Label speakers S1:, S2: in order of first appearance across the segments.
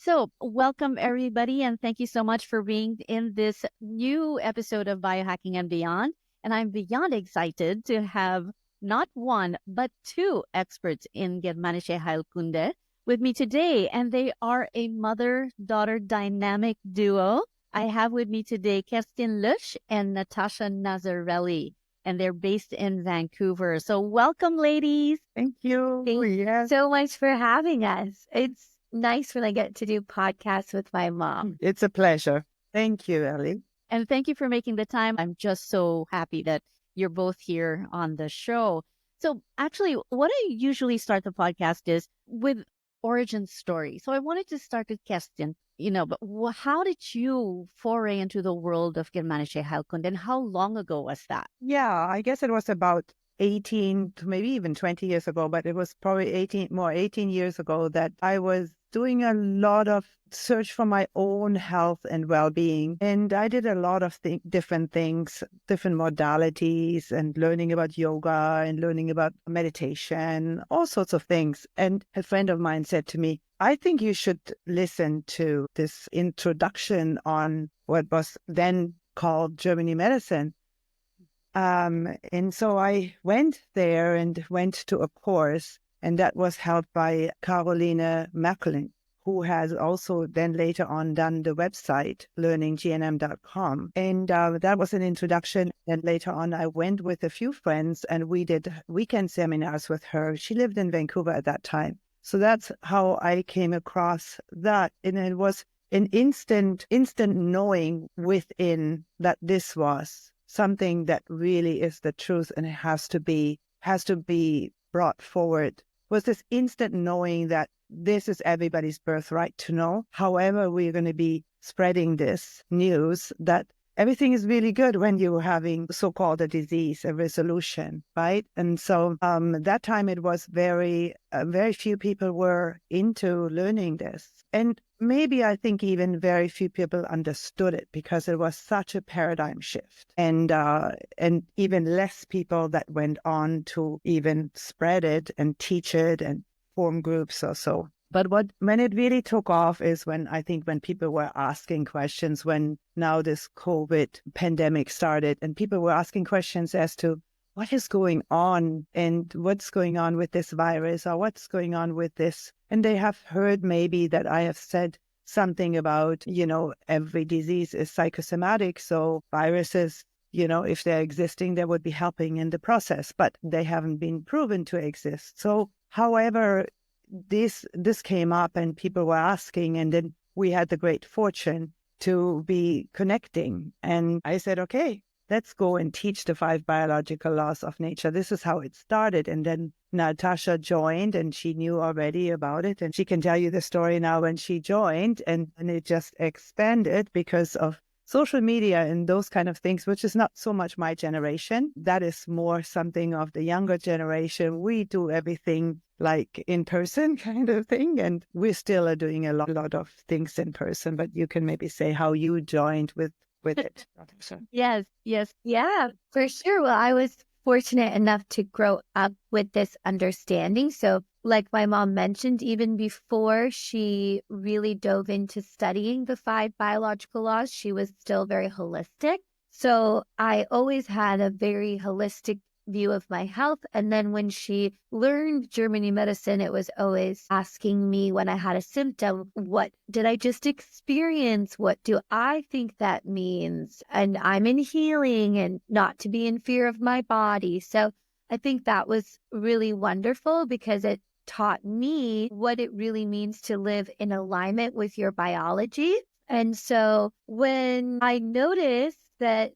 S1: So, welcome everybody, and thank you so much for being in this new episode of Biohacking and Beyond. And I'm beyond excited to have not one, but two experts in Germanische Heilkunde with me today. And they are a mother-daughter dynamic duo. I have with me today Kerstin Loesch and Natasha Nazerali, and they're based in Vancouver. So welcome, ladies.
S2: Thank you.
S3: Thank you so much for having us. It's nice when I get to do podcasts with my mom.
S2: It's a pleasure. Thank you, Ellie.
S1: And thank you for making the time. I'm just so happy that you're both here on the show. So actually, what I usually start the podcast is with origin story. So I wanted to start with Kerstin, but how did you foray into the world of Germanische Heilkunde, and how long ago was that?
S2: Yeah, I guess it was about 18 to maybe even 20 years ago, but it was probably 18 years ago that I was doing a lot of search for my own health and well-being. And I did a lot of different things, different modalities, and learning about yoga and learning about meditation, all sorts of things. And a friend of mine said to me, I think you should listen to this introduction on what was then called Germany medicine. And so I went there and went to a course, and that was held by Caroline Merkelin, who has also then later on done the website learninggnm.com. And that was an introduction. And later on, I went with a few friends and we did weekend seminars with her. She lived in Vancouver at that time. So that's how I came across that. And it was an instant knowing within that this was something that really is the truth, and it has to be brought forward. Was this instant knowing that this is everybody's birthright to know. However, we're going to be spreading this news that everything is really good when you're having so-called a disease, a resolution, right? And so that time it was very few people were into learning this. And maybe I think even very few people understood it because it was such a paradigm shift. And even less people that went on to even spread it and teach it and form groups or so. But when it really took off is when people were asking questions, when now this COVID pandemic started and people were asking questions as to what is going on and what's going on with this virus or what's going on with this. And they have heard maybe that I have said something about, every disease is psychosomatic. So viruses, if they're existing, they would be helping in the process, but they haven't been proven to exist. So however, this came up and people were asking, and then we had the great fortune to be connecting. And I said, okay, let's go and teach the 5 biological laws of nature. This is how it started. And then Natasha joined, and she knew already about it. And she can tell you the story now when she joined, and it just expanded because of social media and those kind of things, which is not so much my generation. That is more something of the younger generation. We do everything like in person kind of thing. And we still are doing a lot of things in person, but you can maybe say how you joined with it.
S1: Yes.
S3: Yeah, for sure. Well, I was fortunate enough to grow up with this understanding. So like my mom mentioned, even before she really dove into studying the 5 biological laws, she was still very holistic. So I always had a very holistic view of my health. And then when she learned Germany medicine, it was always asking me when I had a symptom, what did I just experience? What do I think that means? And I'm in healing and not to be in fear of my body. So I think that was really wonderful because it taught me what it really means to live in alignment with your biology. And so when I noticed that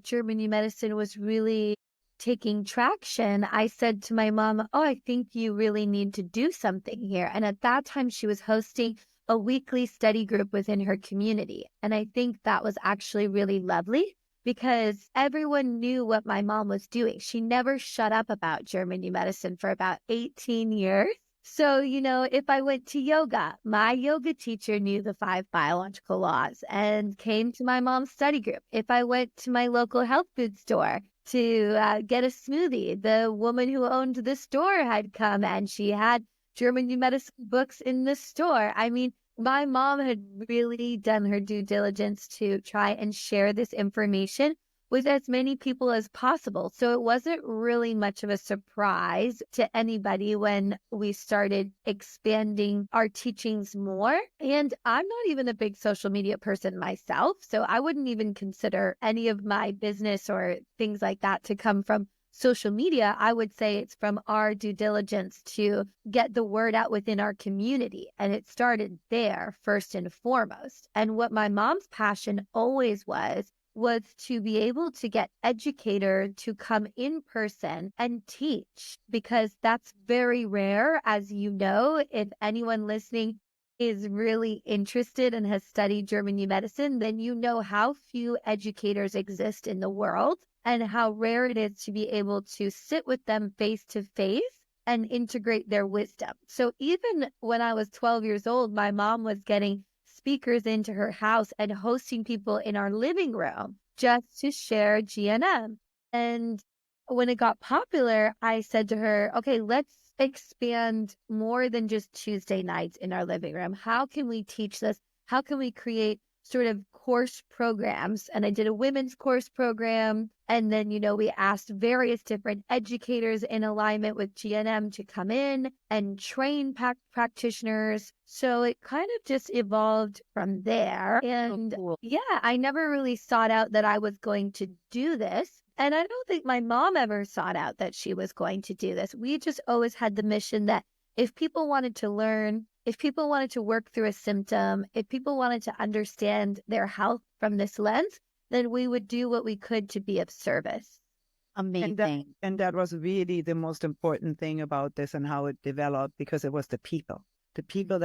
S3: Germany medicine was really taking traction, I said to my mom, I think you really need to do something here. And at that time, she was hosting a weekly study group within her community. And I think that was actually really lovely because everyone knew what my mom was doing. She never shut up about Germany medicine for about 18 years. So, if I went to yoga, my yoga teacher knew the 5 biological laws and came to my mom's study group. If I went to my local health food store to get a smoothie, the woman who owned the store had come and she had German medicine books in the store. I mean, My mom had really done her due diligence to try and share this information with as many people as possible. So it wasn't really much of a surprise to anybody when we started expanding our teachings more. And I'm not even a big social media person myself, so I wouldn't even consider any of my business or things like that to come from social media. I would say it's from our due diligence to get the word out within our community. And it started there first and foremost. And what my mom's passion always was to be able to get educators to come in person and teach, because that's very rare. As you know, if anyone listening is really interested and has studied German New Medicine, then you know how few educators exist in the world and how rare it is to be able to sit with them face to face and integrate their wisdom. So even when I was 12 years old, my mom was getting speakers into her house and hosting people in our living room just to share GNM. And when it got popular, I said to her, okay, let's expand more than just Tuesday nights in our living room. How can we teach this? How can we create sort of course programs? And I did a women's course program. And then, we asked various different educators in alignment with GNM to come in and train practitioners. So it kind of just evolved from there. And
S1: cool.
S3: yeah, I never really sought out that I was going to do this. And I don't think my mom ever sought out that she was going to do this. We just always had the mission that if people wanted to learn, if people wanted to work through a symptom, if people wanted to understand their health from this lens, then we would do what we could to be of service.
S1: Amazing.
S2: And that was really the most important thing about this and how it developed, because it was the people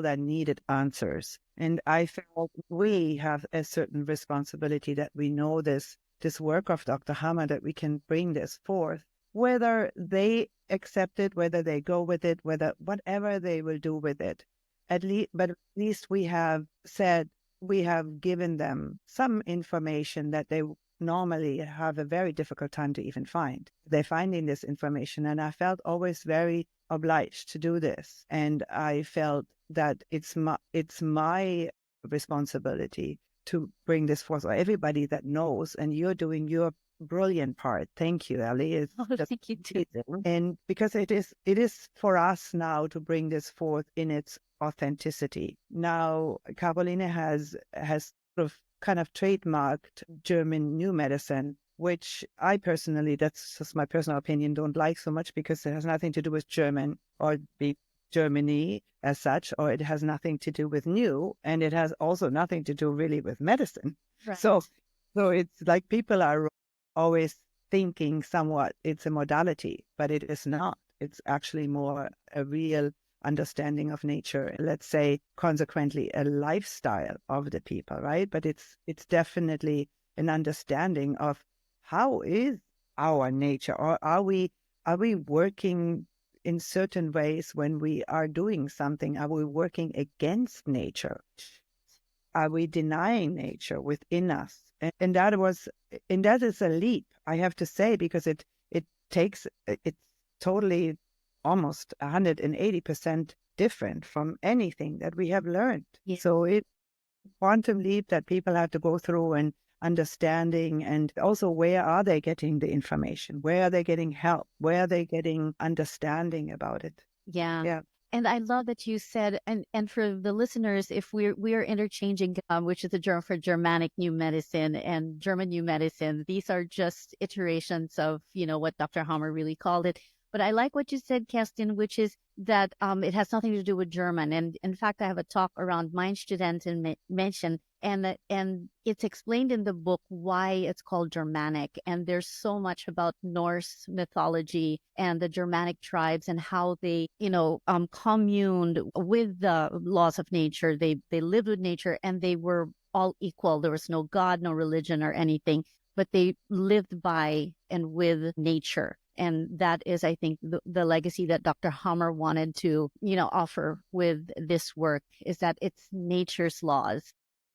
S2: that needed answers. And I felt we have a certain responsibility that we know this work of Dr. Hammer, that we can bring this forth, whether they accept it, whether they go with it, whatever they will do with it. But at least we have said, we have given them some information that they normally have a very difficult time to even find. They're finding this information, and I felt always very obliged to do this. And I felt that it's my responsibility to bring this forth, or everybody that knows, and you're doing your brilliant part. Thank you, Eli.
S1: Thank you too.
S2: And because it is for us now to bring this forth in its authenticity. Now, Caroline has sort of kind of trademarked German New Medicine, which I personally, that's just my personal opinion, don't like so much, because it has nothing to do with German or Germany as such, or it has nothing to do with new, and it has also nothing to do really with medicine.
S1: Right.
S2: So it's like people are always thinking somewhat it's a modality, but it is not. It's actually more a real understanding of nature, let's say, consequently a lifestyle of the people, right? But it's definitely an understanding of how is our nature, or are we working in certain ways when we are doing something? Are we working against nature? Are we denying nature within us? And that is a leap, I have to say, because it's totally almost 180% different from anything that we have learned.
S1: Yeah.
S2: So it's a quantum leap that people have to go through, and understanding, and also where are they getting the information? Where are they getting help? Where are they getting understanding about it?
S1: Yeah.
S2: Yeah.
S1: And I love that you said, and for the listeners, if we are interchanging, which is the term for Germanic New Medicine and German New Medicine, these are just iterations of, what Dr. Hammer really called it. But I like what you said, Kerstin, which is that it has nothing to do with German. And in fact, I have a talk around Mein Studenten mention, and it's explained in the book why it's called Germanic. And there's so much about Norse mythology and the Germanic tribes and how they, communed with the laws of nature. They lived with nature, and they were all equal. There was no God, no religion or anything, but they lived by and with nature. And that is, I think, the legacy that Dr. Hammer wanted to, offer with this work, is that it's nature's laws.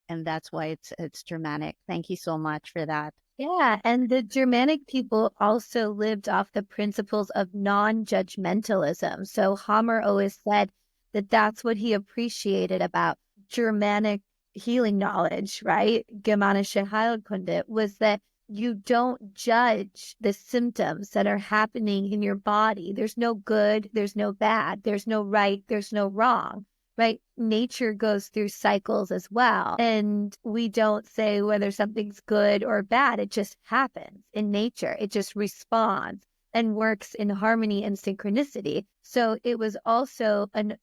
S1: And that's why it's Germanic. Thank you so much for that.
S3: Yeah, and the Germanic people also lived off the principles of non-judgmentalism. So Hammer always said that's what he appreciated about Germanic healing knowledge, right? Germanische Heilkunde, was that you don't judge the symptoms that are happening in your body. There's no good, there's no bad, there's no right, there's no wrong, right? Nature goes through cycles as well. And we don't say whether something's good or bad. It just happens in nature. It just responds and works in harmony and synchronicity. So it was also an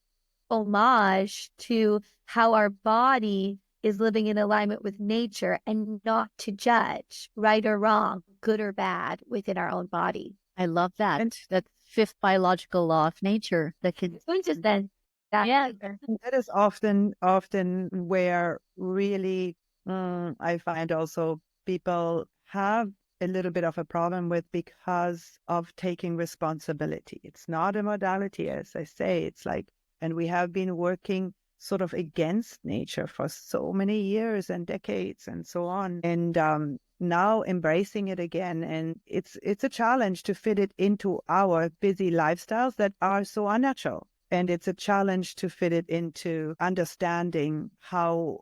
S3: homage to how our body is living in alignment with nature and not to judge right or wrong, good or bad within our own body.
S1: I love that.
S2: And
S1: That fifth biological law of nature that can
S3: Just then,
S1: yeah.
S2: that is often where really I find also people have a little bit of a problem with, because of taking responsibility. It's not a modality, as I say. It's like, and we have been working sort of against nature for so many years and decades and so on. And now embracing it again. And it's a challenge to fit it into our busy lifestyles that are so unnatural. And it's a challenge to fit it into understanding how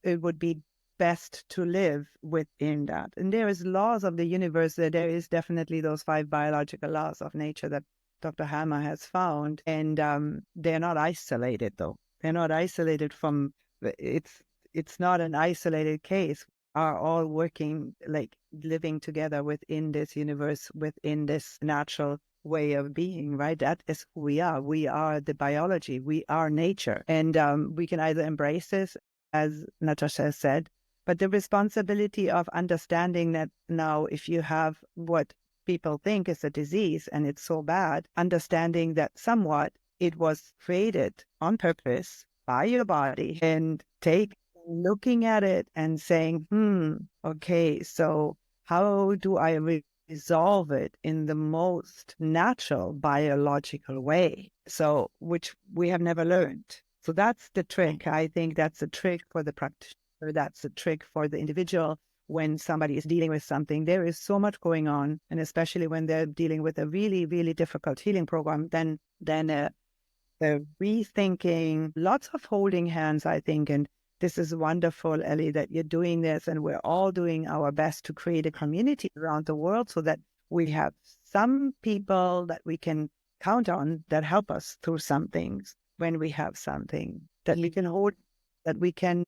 S2: it would be best to live within that. And there is laws of the universe. There is definitely those 5 biological laws of nature that Dr. Hammer has found. And they're not isolated, though. They're not isolated from, it's not an isolated case. Are all working, like living together within this universe, within this natural way of being, right? That is who we are. We are the biology. We are nature. And we can either embrace this, as Natasha said, but the responsibility of understanding that now, if you have what people think is a disease and it's so bad, understanding that somewhat it was created on purpose by your body, and looking at it and saying, okay, so how do I resolve it in the most natural biological way? So, which we have never learned. So that's the trick. I think that's a trick for the practitioner. That's a trick for the individual. When somebody is dealing with something, there is so much going on, and especially when they're dealing with a really, really difficult healing program, then the rethinking, lots of holding hands, I think. And this is wonderful, Elli, that you're doing this, and we're all doing our best to create a community around the world so that we have some people that we can count on that help us through some things when we have something that we can hold, that we can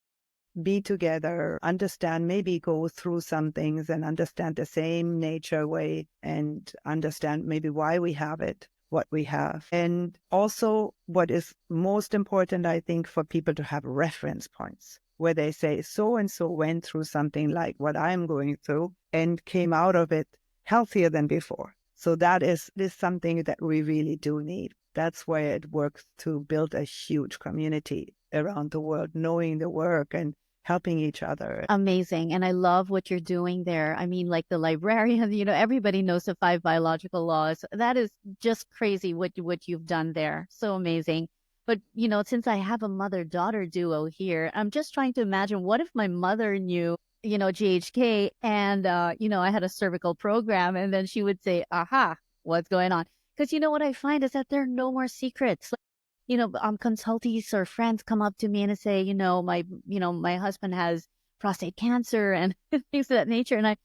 S2: be together, understand, maybe go through some things and understand the same nature way, and understand maybe why we have it, what we have. And also what is most important, I think, for people to have reference points where they say, so and so went through something like what I'm going through and came out of it healthier than before. So that is something that we really do need. That's where it works to build a huge community around the world, knowing the work and helping each other.
S1: Amazing. And I love what you're doing there. I mean, like the librarian, everybody knows the 5 biological laws. That is just crazy what you've done there. So amazing. But, since I have a mother-daughter duo here, I'm just trying to imagine, what if my mother knew, GHK and, I had a cervical program, and then she would say, aha, what's going on? Because what I find is that there are no more secrets. Consultees or friends come up to me and say, my husband has prostate cancer and things of that nature. And I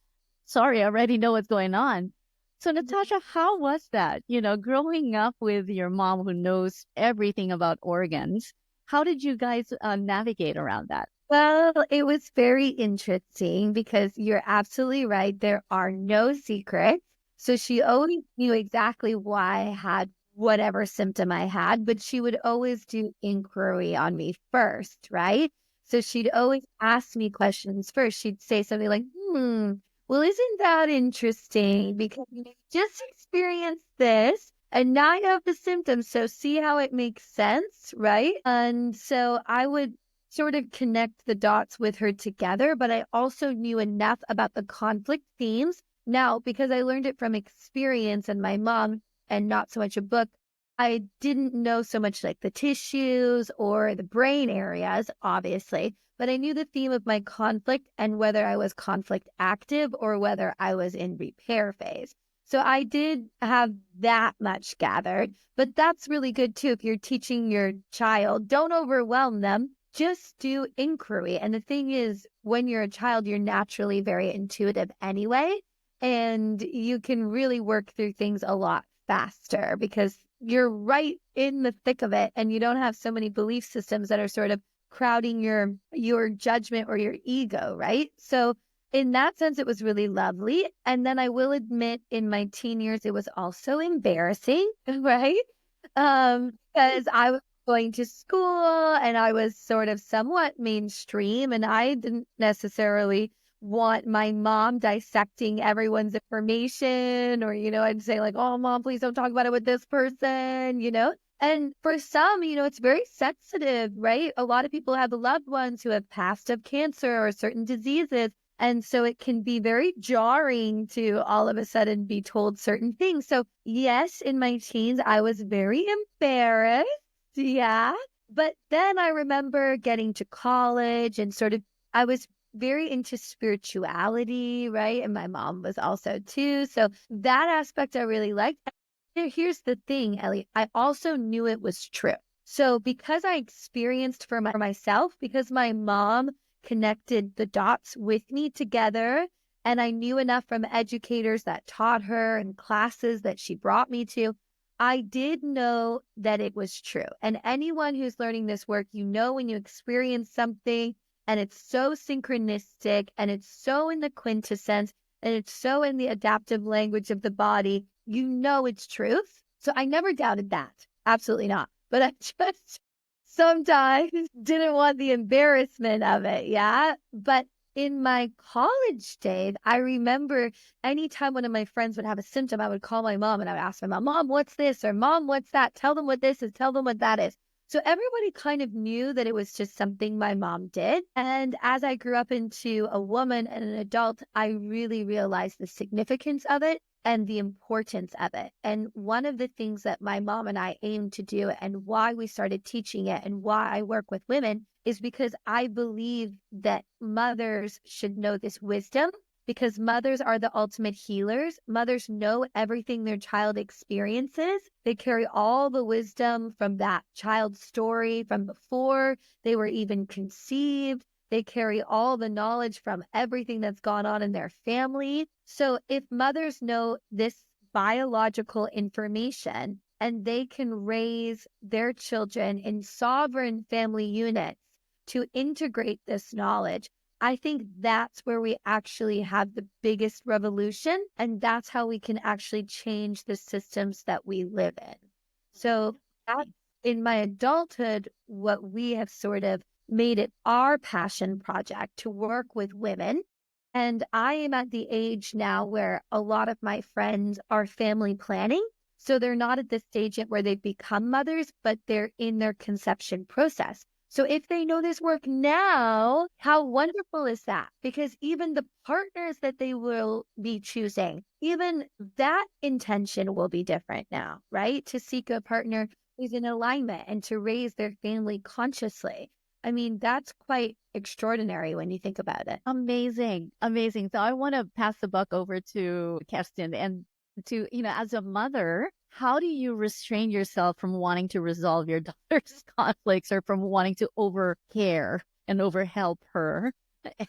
S1: already know what's going on. So Natasha, how was that? Growing up with your mom who knows everything about organs, how did you guys navigate around that?
S3: Well, it was very interesting because you're absolutely right. There are no secrets. So she always knew exactly why I had whatever symptom I had, but she would always do inquiry on me first, right? So she'd always ask me questions first. She'd say something like, well, isn't that interesting? Because you just experienced this and now you have the symptoms. So see how it makes sense, right? And so I would sort of connect the dots with her together, but I also knew enough about the conflict themes. Now, because I learned it from experience and my mom and not so much a book, I didn't know so much like the tissues or the brain areas, obviously, but I knew the theme of my conflict and whether I was conflict active or whether I was in repair phase. So I did have that much gathered, but that's really good too. If you're teaching your child, don't overwhelm them. Just do inquiry. And the thing is, when you're a child, you're naturally very intuitive anyway, and you can really work through things a lot faster because you're right in the thick of it, and you don't have so many belief systems that are sort of crowding your judgment or your ego, right? So in that sense, it was really lovely. And then I will admit, in my teen years, it was also embarrassing, right? Because I was going to school and I was sort of somewhat mainstream, and I didn't necessarily want my mom dissecting everyone's information, or, I'd say like, oh, mom, please don't talk about it with this person. And for some, it's very sensitive, right? A lot of people have loved ones who have passed of cancer or certain diseases. And so it can be very jarring to all of a sudden be told certain things. So yes, in my teens, I was very embarrassed. Yeah. But then I remember getting to college and I was very into spirituality, right? And my mom was also too. So that aspect I really liked. Here's the thing, Ellie. I also knew it was true. So because I experienced for myself, because my mom connected the dots with me together, and I knew enough from educators that taught her and classes that she brought me to, I did know that it was true. And anyone who's learning this work, when you experience something and it's so synchronistic and it's so in the quintessence and it's so in the adaptive language of the body, it's truth. So I never doubted that. Absolutely not. But I just sometimes didn't want the embarrassment of it. Yeah. But in my college days, I remember anytime one of my friends would have a symptom, I would call my mom and I would ask my mom, Mom, what's this? Or Mom, what's that? Tell them what this is. Tell them what that is. So everybody kind of knew that it was just something my mom did. And as I grew up into a woman and an adult, I really realized the significance of it and the importance of it. And one of the things that my mom and I aim to do, and why we started teaching it and why I work with women, is because I believe that mothers should know this wisdom, because mothers are the ultimate healers. Mothers know everything their child experiences. They carry all the wisdom from that child's story from before they were even conceived. They carry all the knowledge from everything that's gone on in their family. So if mothers know this biological information and they can raise their children in sovereign family units to integrate this knowledge, I think that's where we actually have the biggest revolution. And that's how we can actually change the systems that we live in. So that's in my adulthood, what we have sort of made it our passion project to work with women. And I am at the age now where a lot of my friends are family planning. So they're not at the stage yet where they've become mothers, but they're in their conception process. So if they know this work now, how wonderful is that? Because even the partners that they will be choosing, even that intention will be different now, right? To seek a partner who's in alignment and to raise their family consciously. I mean, that's quite extraordinary when you think about it.
S1: Amazing. Amazing. So I want to pass the buck over to Kerstin, and to, as a mother, how do you restrain yourself from wanting to resolve your daughter's conflicts, or from wanting to overcare and overhelp her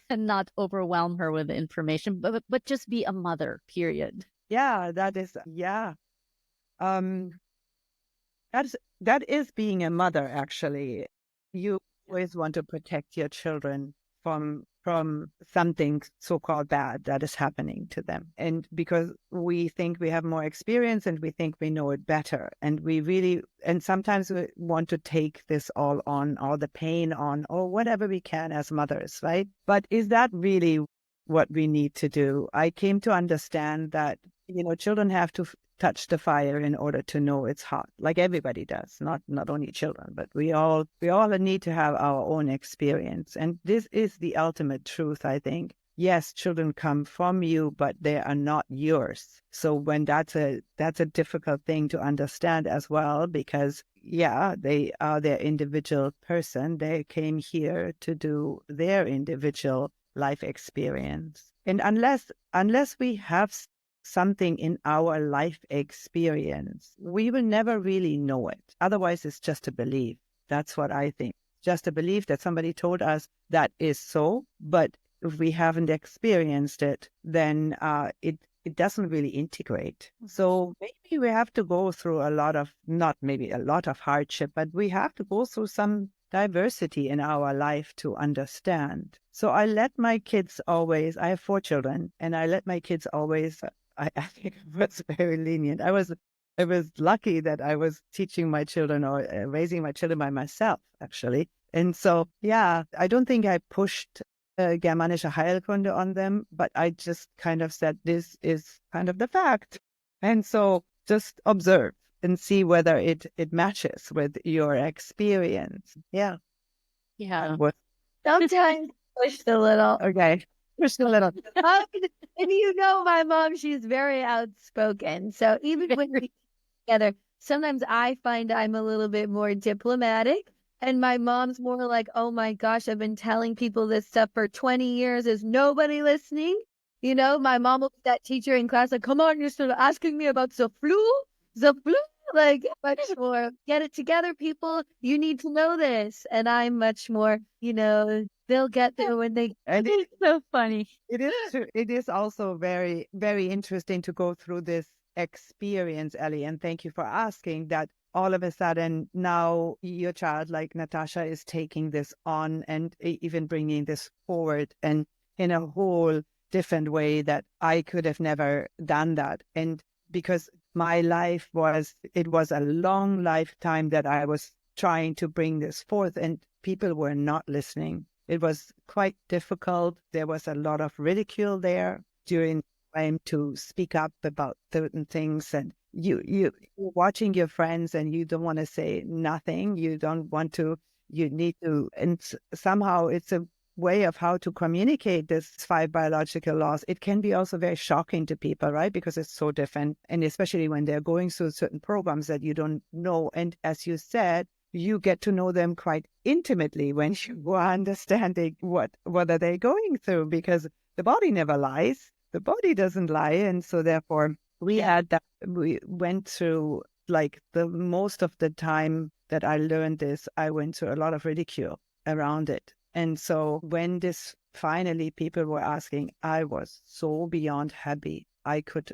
S1: and not overwhelm her with information, but just be a mother, period?
S2: Yeah, Um, that is being a mother, actually. You always want to protect your children from something so-called bad that is happening to them. And because we think we have more experience and we think we know it better. And sometimes we want to take this all on, all the pain on, or whatever we can as mothers, right? But is that really what we need to do? I came to understand that, children have to touch the fire in order to know it's hot, like everybody does, not only children, but we all need to have our own experience. And this is the ultimate truth, I think. Yes, children come from you, but they are not yours. So when that's a difficult thing to understand as well, because they are their individual person. They came here to do their individual life experience. And unless we have something in our life experience, we will never really know it. Otherwise, it's just a belief. That's what I think. Just a belief that somebody told us that is so, but if we haven't experienced it, then it doesn't really integrate. So maybe we have to go through a lot of, not maybe a lot of hardship, but we have to go through some diversity in our life to understand. So I let my kids always, I have 4 children, and I let my kids always, I think I was very lenient. I was lucky that I was teaching my children or raising my children by myself, actually. And so, yeah, I don't think I pushed Germanische Heilkunde on them, but I just kind of said, this is kind of the fact. And so just observe and see whether it matches with your experience. Yeah.
S1: Yeah.
S3: Sometimes pushed a little.
S2: Okay. Pushed a little.
S3: And you know my mom, she's very outspoken. So even when we together, sometimes I find I'm a little bit more diplomatic. And my mom's more like, oh my gosh, I've been telling people this stuff for 20 years. Is nobody listening? You know, my mom will be that teacher in class like, come on, you're still asking me about the flu? The flu? Like, much more, get it together, people. You need to know this. And I'm much more, they'll get there when they.
S2: And
S1: It's so funny.
S2: it is also very, very interesting to go through this experience, Ellie. And thank you for asking that. All of a sudden, now your child, like Natasha, is taking this on and even bringing this forward and in a whole different way that I could have never done that. And because my life was a long lifetime that I was trying to bring this forth and people were not listening. It was quite difficult. There was a lot of ridicule there during time to speak up about certain things, and you're watching your friends and you don't want to say nothing. You don't want to, you need to, and somehow it's a way of how to communicate this 5 biological laws. It can be also very shocking to people, right? Because it's so different. And especially when they're going through certain programs that you don't know. And as you said, you get to know them quite intimately when you are understanding what are they going through, because the body never lies. The body doesn't lie. And so therefore we went through, like, the most of the time that I learned this, I went through a lot of ridicule around it. And so when this finally people were asking, I was so beyond happy. I could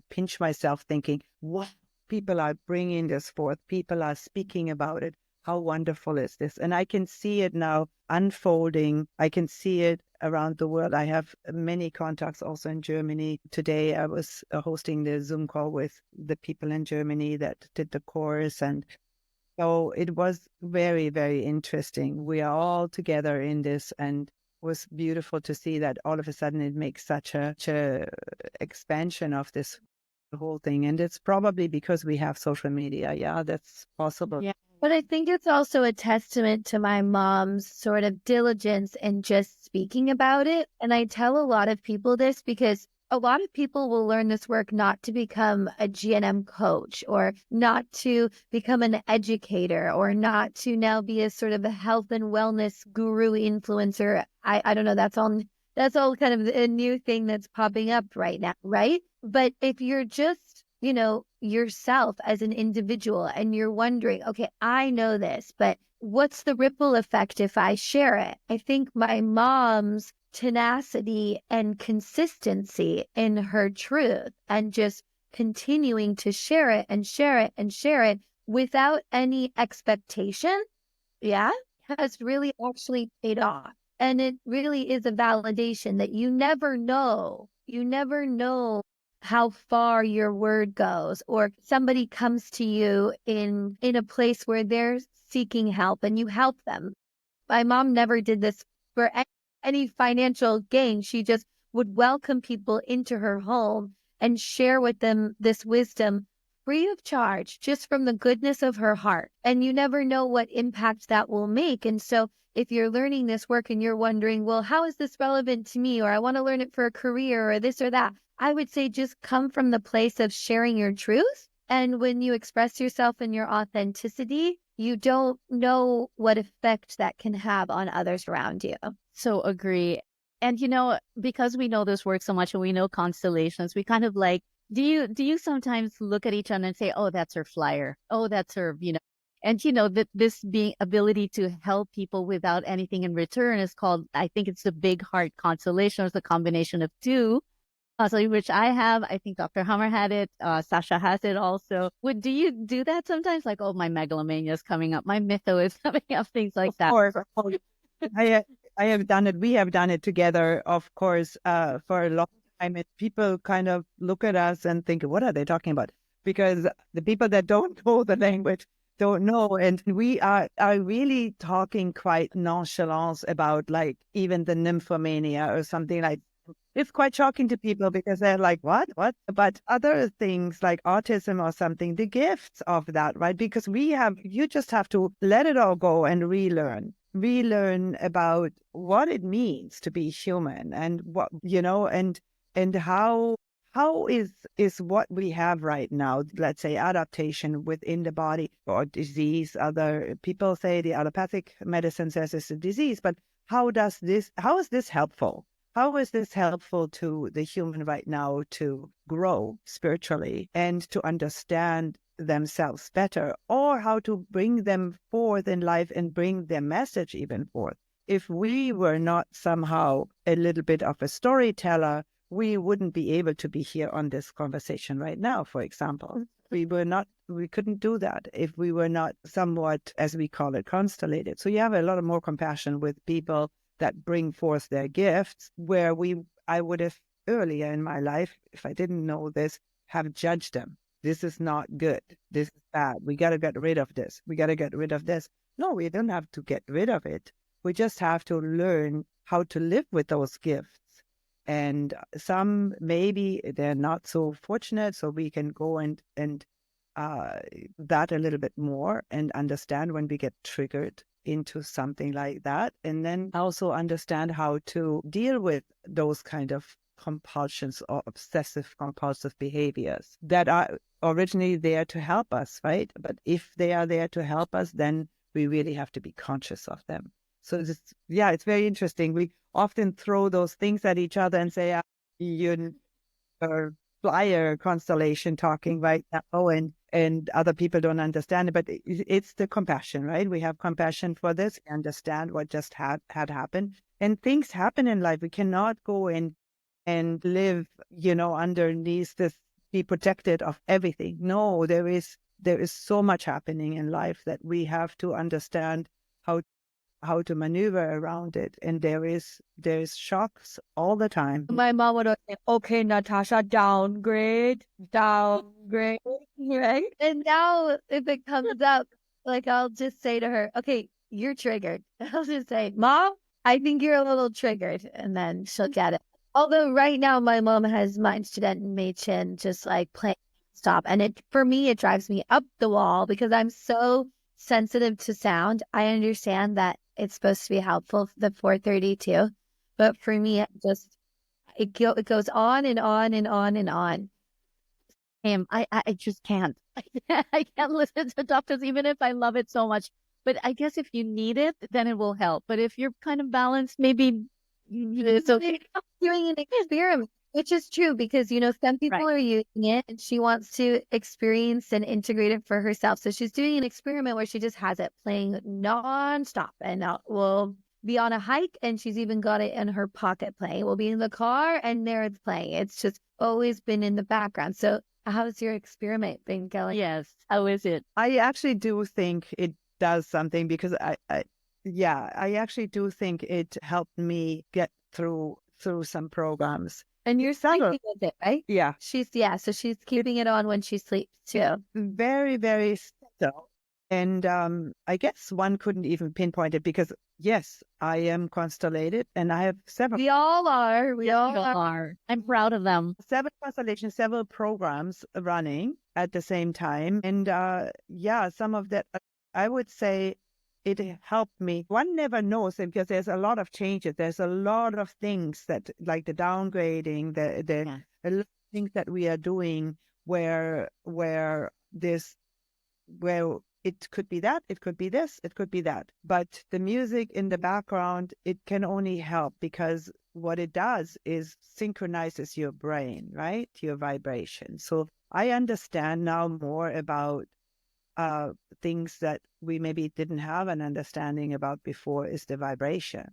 S2: pinch myself thinking, what, people are bringing this forth. People are speaking about it. How wonderful is this? And I can see it now unfolding. I can see it around the world. I have many contacts also in Germany. Today I was hosting the Zoom call with the people in Germany that did the course. And so it was very, very interesting. We are all together in this, and it was beautiful to see that all of a sudden it makes such a expansion of this whole thing. And it's probably because we have social media. Yeah, that's possible.
S1: Yeah.
S3: But I think it's also a testament to my mom's sort of diligence in just speaking about it. And I tell a lot of people this because a lot of people will learn this work not to become a GNM coach or not to become an educator or not to now be a sort of a health and wellness guru influencer. I don't know. That's all kind of a new thing that's popping up right now, right? But if you're just, yourself as an individual and you're wondering, okay, I know this, but what's the ripple effect if I share it? I think my mom's tenacity and consistency in her truth and just continuing to share it and share it and share it without any expectation, has really actually paid off. And it really is a validation that you never know how far your word goes, or somebody comes to you in a place where they're seeking help and you help them. My mom never did this for any financial gain. She just would welcome people into her home and share with them this wisdom free of charge, just from the goodness of her heart. And you never know what impact that will make. And so if you're learning this work and you're wondering, well, how is this relevant to me? Or I want to learn it for a career or this or that, I would say just come from the place of sharing your truth. And when you express yourself in your authenticity, you don't know what effect that can have on others around you.
S1: So agree. And, because we know this work so much and we know constellations, we kind of Do you sometimes look at each other and say, "Oh, that's her flyer. Oh, that's her," and that this being ability to help people without anything in return is called, I think it's the big heart constellation. It's a combination of two. So which I have. I think Dr. Hammer had it. Sasha has it also. Do you do that sometimes? Like, oh, my megalomania is coming up. My mytho is coming up. Things like that.
S2: Of course. I have done it. We have done it together, of course, for a long time. And people kind of look at us and think, what are they talking about? Because the people that don't know the language don't know. And we are really talking quite nonchalant about like even the nymphomania or something like. It's quite shocking to people because they're like, what? But other things like autism or something, the gifts of that, right? Because you just have to let it all go and relearn about what it means to be human and and how is what we have right now, let's say adaptation within the body or disease. Other people say the allopathic medicine says it's a disease, but how is this helpful? How is this helpful to the human right now to grow spiritually and to understand themselves better, or how to bring them forth in life and bring their message even forth? If we were not somehow a little bit of a storyteller, we wouldn't be able to be here on this conversation right now, for example. We couldn't do that if we were not somewhat, as we call it, constellated. So you have a lot of more compassion with people that bring forth their gifts, where I would have earlier in my life, if I didn't know this, have judged them. This is not good. This is bad. We got to get rid of this. We got to get rid of this. No, we don't have to get rid of it. We just have to learn how to live with those gifts. And some, maybe they're not so fortunate, so we can go and that a little bit more and understand when we get triggered into something like that, and then also understand how to deal with those kind of compulsions or obsessive compulsive behaviors that are originally there to help us, right? But if they are there to help us, then we really have to be conscious of them. So it's very interesting. We often throw those things at each other and say, you are flyer constellation talking right now, and other people don't understand it, but it's the compassion, right? We have compassion for this, we understand what just had happened, and things happen in life. We cannot go in and live, underneath this, be protected of everything. No, there is so much happening in life that we have to understand how to maneuver around it. And there's shocks all the time.
S3: My mom would always say, okay, Natasha, downgrade, right? And now if it comes up, like I'll just say to her, okay, you're triggered. I'll just say, Mom, I think you're a little triggered. And then she'll get it. Although right now my mom has my student Mei-Chin just like playing stop. And for me, it drives me up the wall because I'm so sensitive to sound. I understand that it's supposed to be helpful, the 432, but for me, it goes on and on and on and on.
S1: I just can't. I can't listen to doctors, even if I love it so much. But I guess if you need it, then it will help. But if you're kind of balanced, maybe it's okay.
S3: Doing an experiment, which is true because, some people are using it and she wants to experience and integrate it for herself. So she's doing an experiment where she just has it playing nonstop, and we'll be on a hike and she's even got it in her pocket playing. We'll be in the car and there it's playing. It's just always been in the background. So how's your experiment been going?
S1: Yes. How is it?
S2: I actually do think it does something because I actually do think it helped me get through some programs.
S3: And you're sleeping with it, right?
S2: Yeah.
S3: So she's keeping it on when she sleeps too.
S2: Very, very subtle. And I guess one couldn't even pinpoint it because, yes, I am constellated and I have several.
S3: We all are. We all
S1: are. I'm proud of them.
S2: 7 constellations, several programs running at the same time. And some of that, I would say it helped me. One never knows because there's a lot of changes. There's a lot of things that, like the downgrading, a lot of things that we are doing where it could be that, it could be this, it could be that. But the music in the background, it can only help because what it does is synchronizes your brain, right? Your vibration. So I understand now more about things that we maybe didn't have an understanding about before is the vibration.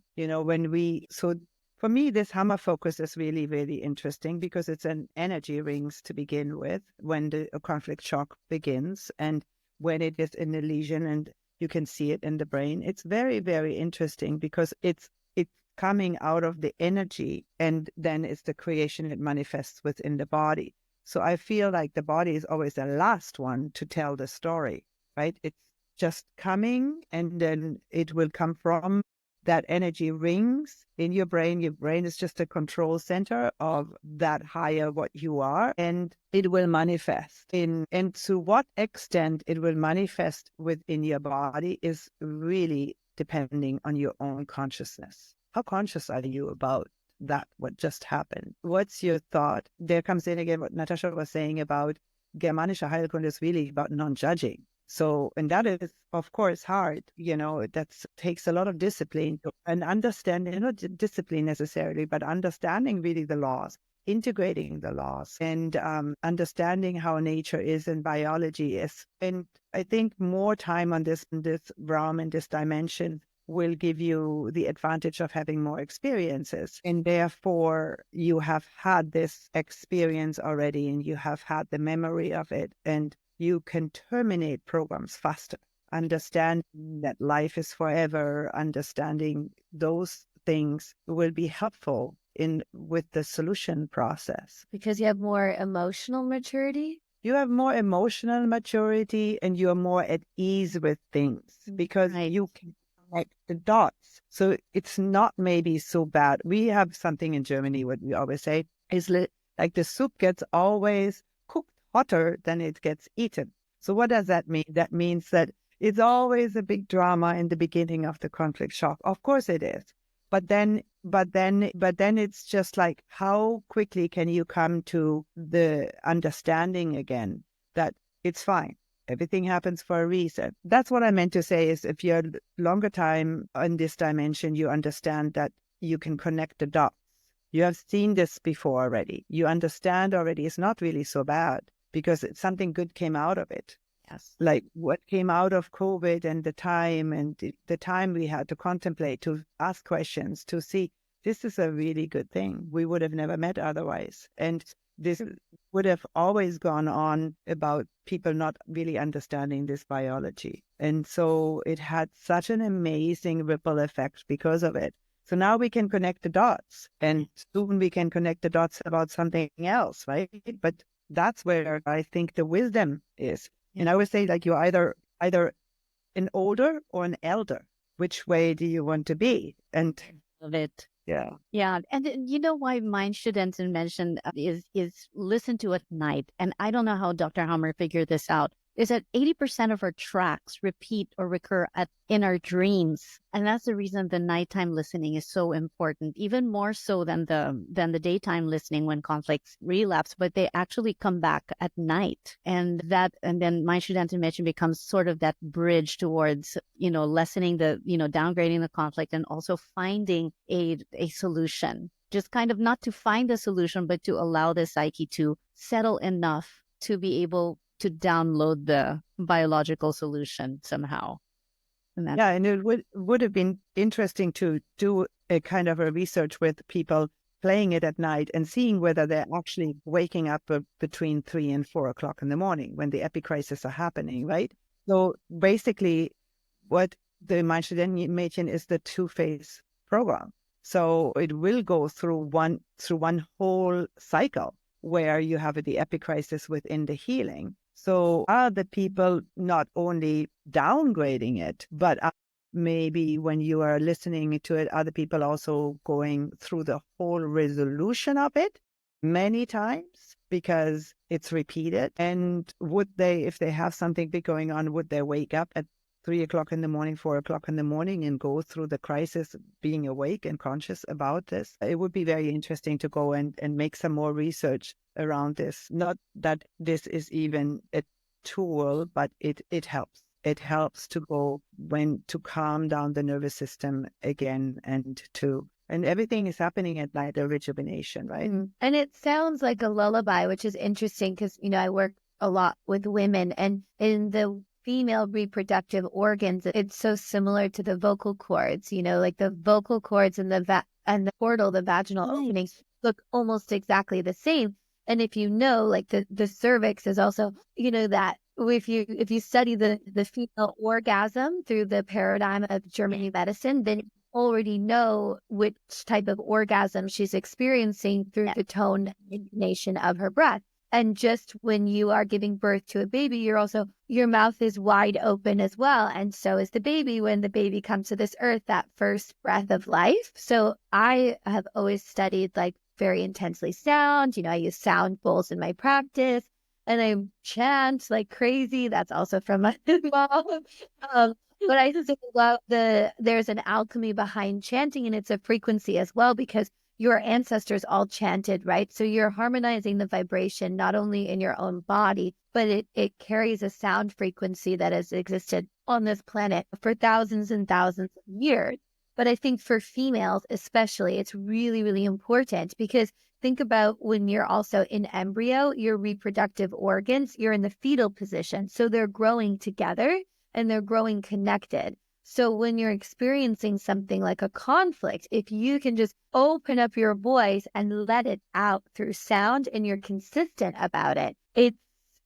S2: So for me, this hammer focus is really, really interesting because it's an energy rings to begin with when the conflict shock begins and when it is in the lesion and you can see it in the brain. It's very, very interesting because it's coming out of the energy and then it's the creation it manifests within the body. So I feel like the body is always the last one to tell the story, right? It's just coming and then it will come from that energy rings in your brain. Your brain is just a control center of that higher what you are, and it will manifest and to what extent it will manifest within your body is really depending on your own consciousness. How conscious are you about that, what just happened? What's your thought? There comes in again what Natasha was saying about Germanische Heilkunde is really about non-judging. So, and that is, of course, hard. That takes a lot of discipline and understanding, not discipline necessarily, but understanding really the laws, integrating the laws and understanding how nature is and biology is. And I think more time on this realm and this dimension will give you the advantage of having more experiences. And therefore, you have had this experience already and you have had the memory of it. And you can terminate programs faster. Understanding that life is forever, understanding those things will be helpful with the solution process.
S3: Because you have more emotional maturity?
S2: You have more emotional maturity and you're more at ease with things because you can connect the dots. So it's not maybe so bad. We have something in Germany, what we always say is like the soup gets always cooked hotter than it gets eaten. So what does that mean? That means that it's always a big drama in the beginning of the conflict shock. Of course it is. But then it's just like, how quickly can you come to the understanding again that it's fine. Everything happens for a reason. That's what I meant to say is if you're longer time in this dimension, you understand that you can connect the dots. You have seen this before already. You understand already it's not really so bad because something good came out of it.
S1: Yes.
S2: Like what came out of COVID and the time we had to contemplate, to ask questions, to see this is a really good thing. We would have never met otherwise. And this would have always gone on about people not really understanding this biology. And so it had such an amazing ripple effect because of it. So now we can connect the dots and soon we can connect the dots about something else, right? But that's where I think the wisdom is. And I would say like you're either an older or an elder. Which way do you want to be? And
S1: Love it.
S2: Yeah.
S1: Yeah. And you know why mine shouldn't mention is listen to at night. And I don't know how Dr. Hammer figured this out, is that 80% of our tracks repeat or recur in our dreams. And that's the reason the nighttime listening is so important, even more so than the daytime listening when conflicts relapse, but they actually come back at night. And then my student mention becomes sort of that bridge towards, lessening downgrading the conflict and also finding a solution. Just kind of not to find a solution, but to allow the psyche to settle enough to be able to download the biological solution somehow.
S2: And it would have been interesting to do a kind of a research with people playing it at night and seeing whether they're actually waking up between 3 and 4 o'clock in the morning when the Epi-Crisis are happening, right? So basically what the Mädchen is the two-phase program. So it will go through one whole cycle where you have the Epi-Crisis within the healing. So are the people not only downgrading it, but maybe when you are listening to it, are the people also going through the whole resolution of it many times because it's repeated? And would they, if they have something big going on, would they wake up at 3 o'clock in the morning, 4 o'clock in the morning and go through the crisis being awake and conscious about this? It would be very interesting to go and make some more research around this. Not that this is even a tool, but it helps. It helps to calm down the nervous system again and to And everything is happening at night, the rejuvenation, right?
S3: And it sounds like a lullaby, which is interesting because, I work a lot with women, and in the female reproductive organs, it's so similar to the vocal cords, like the vocal cords and the portal, the vaginal openings look almost exactly the same. And if like the cervix is also, that if you study the female orgasm through the paradigm of German medicine, then already know which type of orgasm she's experiencing through the tone and intonation of her breath. And just when you are giving birth to a baby, your mouth is wide open as well. And so is the baby when the baby comes to this earth, that first breath of life. So I have always studied like very intensely sound. I use sound bowls in my practice, and I chant like crazy. That's also from my mom. But I just love there's an alchemy behind chanting, and it's a frequency as well, because your ancestors all chanted, right? So you're harmonizing the vibration, not only in your own body, but it carries a sound frequency that has existed on this planet for thousands and thousands of years. But I think for females, especially, it's really, really important, because think about when you're also in embryo, your reproductive organs, you're in the fetal position. So they're growing together and they're growing connected. So when you're experiencing something like a conflict, if you can just open up your voice and let it out through sound, and you're consistent about it,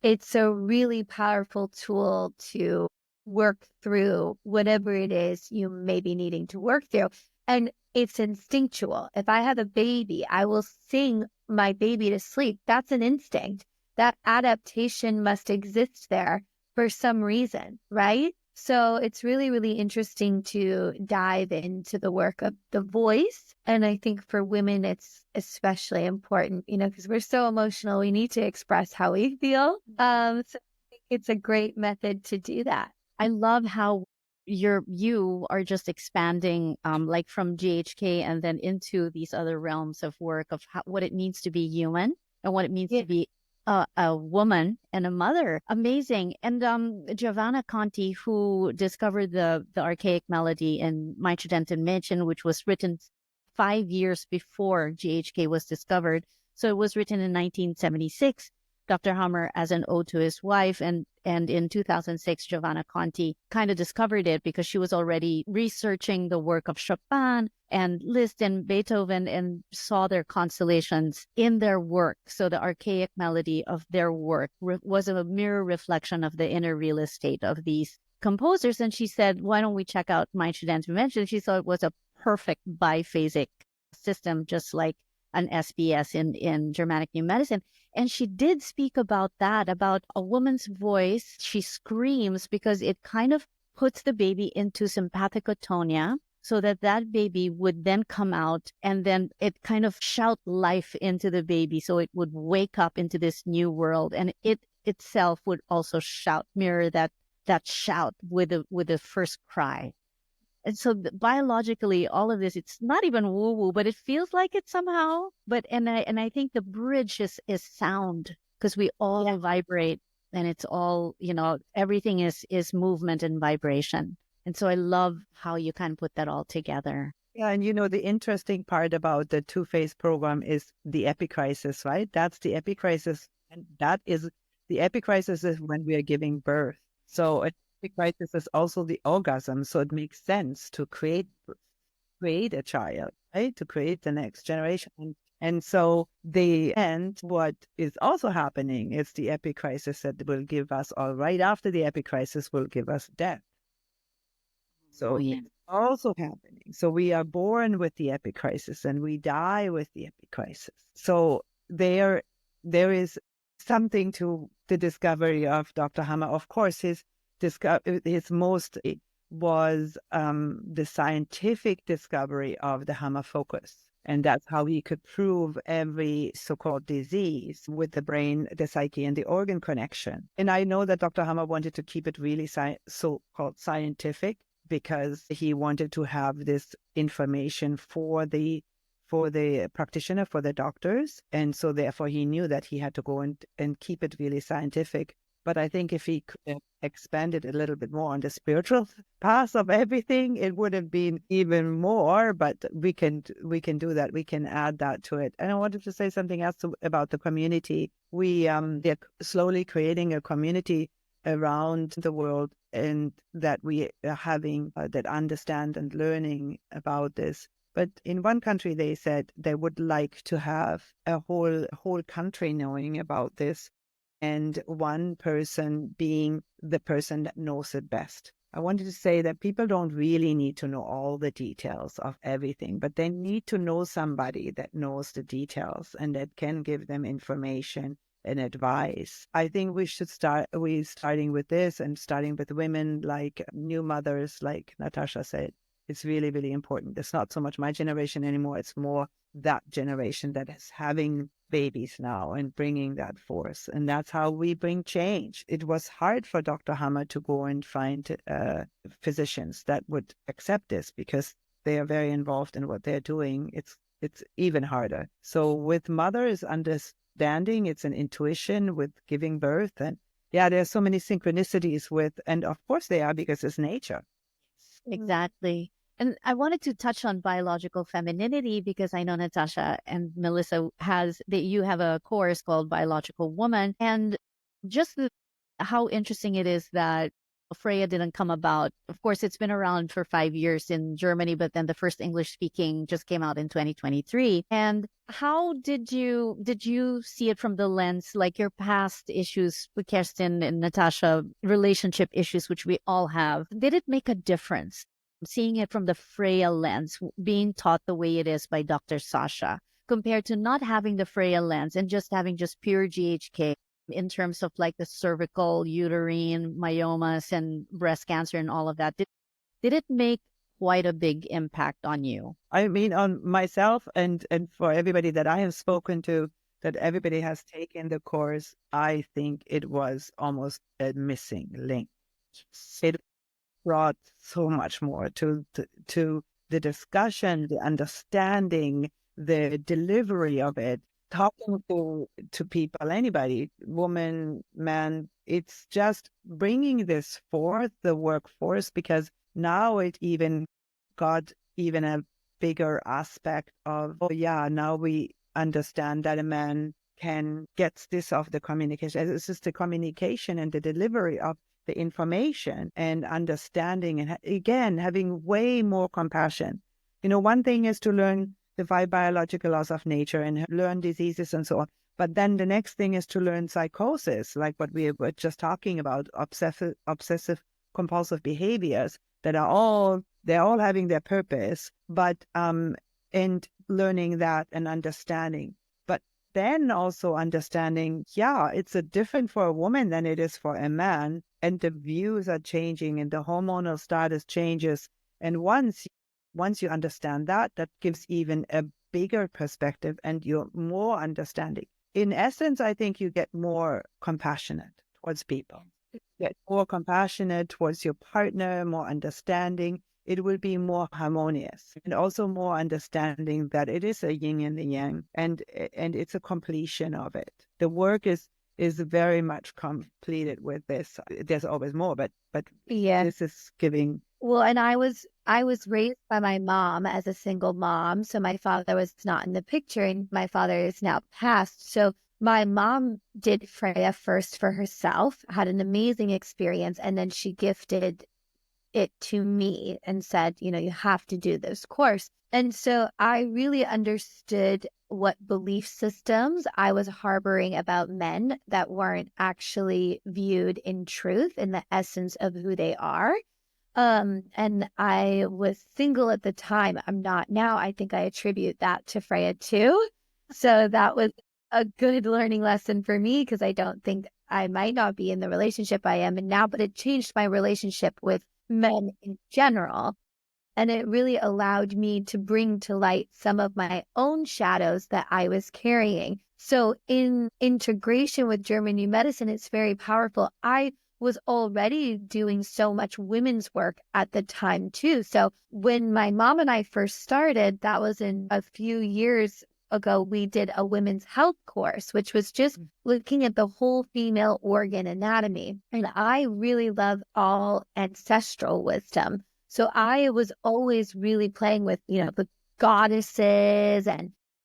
S3: it's a really powerful tool to work through whatever it is you may be needing to work through. And it's instinctual. If I have a baby, I will sing my baby to sleep. That's an instinct. That adaptation must exist there for some reason, right? So it's really, really interesting to dive into the work of the voice. And I think for women, it's especially important, because we're so emotional. We need to express how we feel. So I think it's a great method to do that.
S1: I love how you are just expanding like from GHK and then into these other realms of work of what it means to be human and what it means to be a woman and a mother. Amazing. And Giovanna Conti, who discovered the Archaic Melody in Mein Mädchen, which was written 5 years before GHK was discovered. So it was written in 1976. Dr. Hammer as an ode to his wife. And in 2006, Giovanna Conti kind of discovered it because she was already researching the work of Chopin and Liszt and Beethoven and saw their constellations in their work. So the archaic melody of their work was a mirror reflection of the inner real estate of these composers. And she said, why don't we check out Mein Studentenmensch? She thought it was a perfect biphasic system, just like an SBS in Germanic New Medicine. And she did speak about that, about a woman's voice. She screams because it kind of puts the baby into sympathicatonia so that baby would then come out and then it kind of shout life into the baby. So it would wake up into this new world, and it itself would also mirror that shout with the first cry. And so biologically, all of this, it's not even woo-woo, but it feels like it somehow. But and I think the bridge is sound, because we all vibrate, and it's all, everything is movement and vibration. And so I love how you kind of put that all together.
S2: Yeah, and the interesting part about the two-phase program is the Epi-Crisis, right? That's the Epi-Crisis, and that is the Epi-Crisis is when we are giving birth. So Epi-Crisis is also the orgasm, so it makes sense to create a child, right? To create the next generation. And so what is also happening is the Epi-Crisis that will give us, or right after the Epi-Crisis will give us death. So it's also happening. So we are born with the Epi-Crisis and we die with the Epi-Crisis. So there is something to the discovery of Dr. Hammer. Of course, his most was the scientific discovery of the Hammer focus. And that's how he could prove every so-called disease with the brain, the psyche, and the organ connection. And I know that Dr. Hammer wanted to keep it really so-called scientific, because he wanted to have this information for the practitioner, for the doctors. And so therefore he knew that he had to go and keep it really scientific. But I think if he could have expanded a little bit more on the spiritual path of everything, it would have been even more. But we can do that. We can add that to it. And I wanted to say something else about the community. They're slowly creating a community around the world, and that we are having that understand and learning about this. But in one country, they said they would like to have a whole country knowing about this, and one person being the person that knows it best. I wanted to say that people don't really need to know all the details of everything, but they need to know somebody that knows the details and that can give them information and advice. I think we should starting with this, and starting with women, like new mothers, like Natasha said. It's really, really important. It's not so much my generation anymore. It's more that generation that is having babies now and bringing that forth. And that's how we bring change. It was hard for Dr. Hammer to go and find physicians that would accept this, because they are very involved in what they're doing. It's even harder. So with mothers understanding, it's an intuition with giving birth. And yeah, there's so many synchronicities with, and of course they are, because it's nature.
S1: Exactly. And I wanted to touch on biological femininity, because I know Natasha and Melissa you have a course called Biological Woman, and just how interesting it is that Freya didn't come about. Of course, it's been around for 5 years in Germany, but then the first English speaking just came out in 2023. And how did you see it from the lens, like your past issues with Kerstin and Natasha, relationship issues, which we all have? Did it make a difference? Seeing it from the Freya lens, being taught the way it is by Dr. Sasha, compared to not having the Freya lens and just having just pure GHK in terms of like the cervical, uterine, myomas, and breast cancer and all of that. Did it make quite a big impact on you?
S2: I mean, on myself and for everybody that I have spoken to, that everybody has taken the course, I think it was almost a missing link. It brought so much more to the discussion, the understanding, the delivery of it, talking to people, anybody, woman, man. It's just bringing this forth, the workforce, because now it even got even a bigger aspect of, oh yeah, now we understand that a man can get this off the communication. It's just the communication and the delivery of the information and understanding, and again, having way more compassion. One thing is to learn the 5 biological laws of nature and learn diseases and so on. But then the next thing is to learn psychosis, like what we were just talking about, obsessive compulsive behaviors that they're all having their purpose, but and learning that and understanding. But then also understanding, yeah, it's a different for a woman than it is for a man, and the views are changing and the hormonal status changes. And once you understand that gives even a bigger perspective, and you're more understanding. In essence, I think you get more compassionate towards people. Get more compassionate towards your partner, more understanding. It will be more harmonious, and also more understanding that it is a yin and a yang, and it's a completion of it. The work is very much completed with this. There's always more, but
S3: Yeah.
S2: this is giving.
S3: Well, and I was raised by my mom as a single mom, so my father was not in the picture, and my father is now passed. So my mom did Freya first for herself, had an amazing experience, and then she gifted it to me and said, you have to do this course. And so I really understood what belief systems I was harboring about men that weren't actually viewed in truth, in the essence of who they are. And I was single at the time. I'm not now. I think I attribute that to Freya too. So that was a good learning lesson for me, because I don't think I might not be in the relationship I am in now, but it changed my relationship with men in general. And it really allowed me to bring to light some of my own shadows that I was carrying. So in integration with German New Medicine, it's very powerful. I was already doing so much women's work at the time too. So when my mom and I first started, that was in a few years ago, we did a women's health course, which was just looking at the whole female organ anatomy. And I really love all ancestral wisdom. So I was always really playing with, the goddesses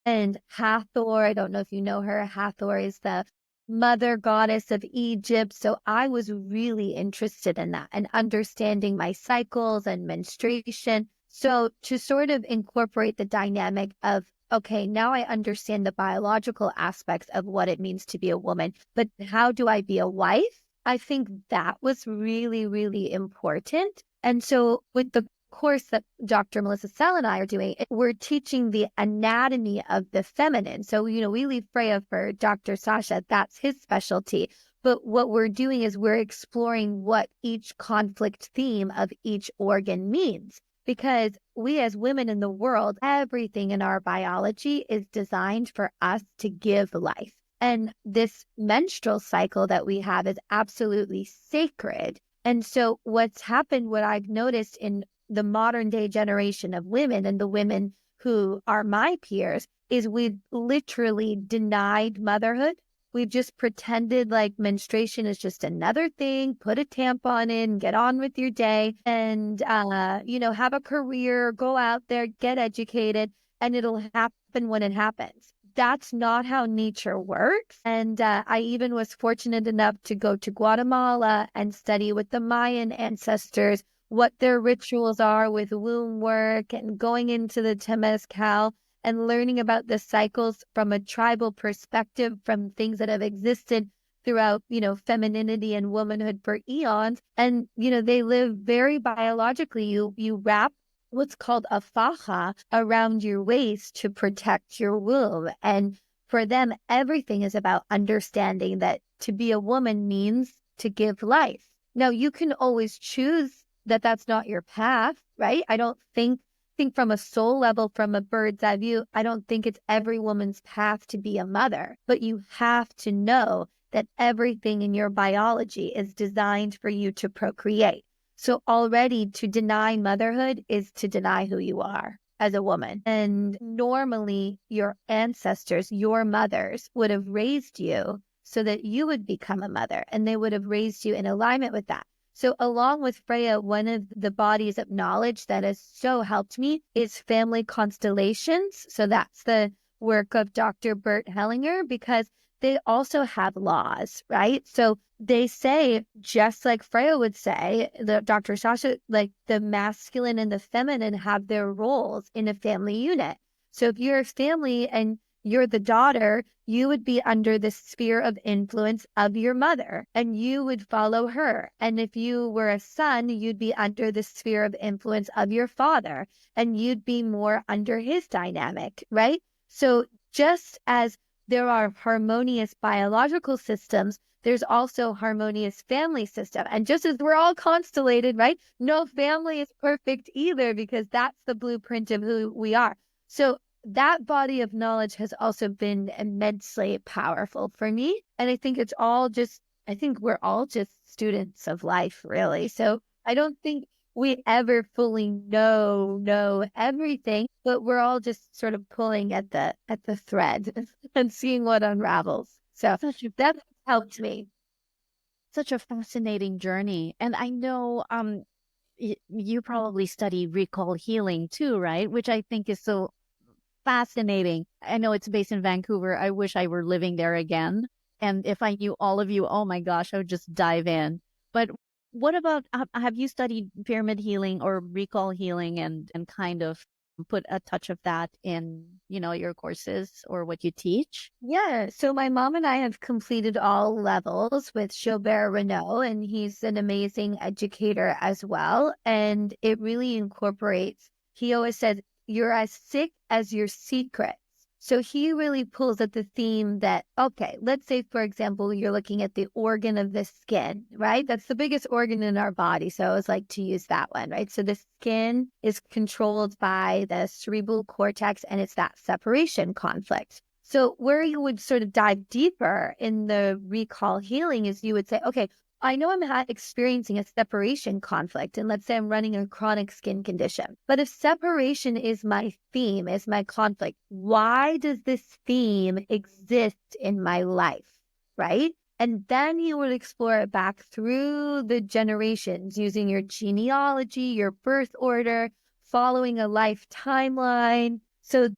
S3: and Hathor. I don't know if you know her. Hathor is the mother goddess of Egypt. So I was really interested in that and understanding my cycles and menstruation. So to sort of incorporate the dynamic of, okay, now I understand the biological aspects of what it means to be a woman, but how do I be a wife? I think that was really, really important. And so with the course that Dr. Melissa Sell and I are doing, we're teaching the anatomy of the feminine. So, we leave Freya for Dr. Sasha. That's his specialty. But what we're doing is we're exploring what each conflict theme of each organ means. Because we as women in the world, everything in our biology is designed for us to give life. And this menstrual cycle that we have is absolutely sacred. And so what's happened, what I've noticed in the modern day generation of women and the women who are my peers, is we've literally denied motherhood. We've just pretended like menstruation is just another thing, put a tampon in, get on with your day, and, have a career, go out there, get educated, and it'll happen when it happens. That's not how nature works. And I even was fortunate enough to go to Guatemala and study with the Mayan ancestors what their rituals are with womb work and going into the Temazcal and learning about the cycles from a tribal perspective, from things that have existed throughout, femininity and womanhood for eons. And, they live very biologically. You wrap what's called a faja around your waist to protect your womb. And for them, everything is about understanding that to be a woman means to give life. Now, you can always choose that that's not your path, right? I don't think from a soul level, from a bird's eye view, I don't think it's every woman's path to be a mother, but you have to know that everything in your biology is designed for you to procreate. So already to deny motherhood is to deny who you are as a woman. And normally your ancestors, your mothers, would have raised you so that you would become a mother, and they would have raised you in alignment with that. So along with Freya, one of the bodies of knowledge that has so helped me is family constellations. So that's the work of Dr. Bert Hellinger, because they also have laws, right? So they say, just like Freya would say, Dr. Sasha, like the masculine and the feminine have their roles in a family unit. So if you're a family and you're the daughter, you would be under the sphere of influence of your mother and you would follow her. And if you were a son, you'd be under the sphere of influence of your father and you'd be more under his dynamic, right? So just as there are harmonious biological systems, there's also harmonious family system. And just as we're all constellated, right? No family is perfect either, because that's the blueprint of who we are. So that body of knowledge has also been immensely powerful for me. And I think I think we're all just students of life, really. So I don't think we ever fully know everything, but we're all just sort of pulling at the thread and seeing what unravels. So that helped me.
S1: Such a fascinating journey. And I know you probably study recall healing too, right? Which I think is so fascinating. I know it's based in Vancouver. I wish I were living there again. And if I knew all of you, oh my gosh, I would just dive in. But what about, have you studied pyramid healing or recall healing and kind of put a touch of that in, your courses or what you teach?
S3: Yeah. So my mom and I have completed all levels with Gilbert Renault, and he's an amazing educator as well. And it really incorporates, he always says, you're as sick as your secrets. So he really pulls at the theme that, okay, let's say, for example, you're looking at the organ of the skin, right? That's the biggest organ in our body. So I always like to use that one, right? So the skin is controlled by the cerebral cortex, and it's that separation conflict. So where you would sort of dive deeper in the recall healing is you would say, okay, I know I'm experiencing a separation conflict, and let's say I'm running a chronic skin condition. But if separation is my theme, is my conflict, why does this theme exist in my life? Right? And then you would explore it back through the generations using your genealogy, your birth order, following a life timeline. So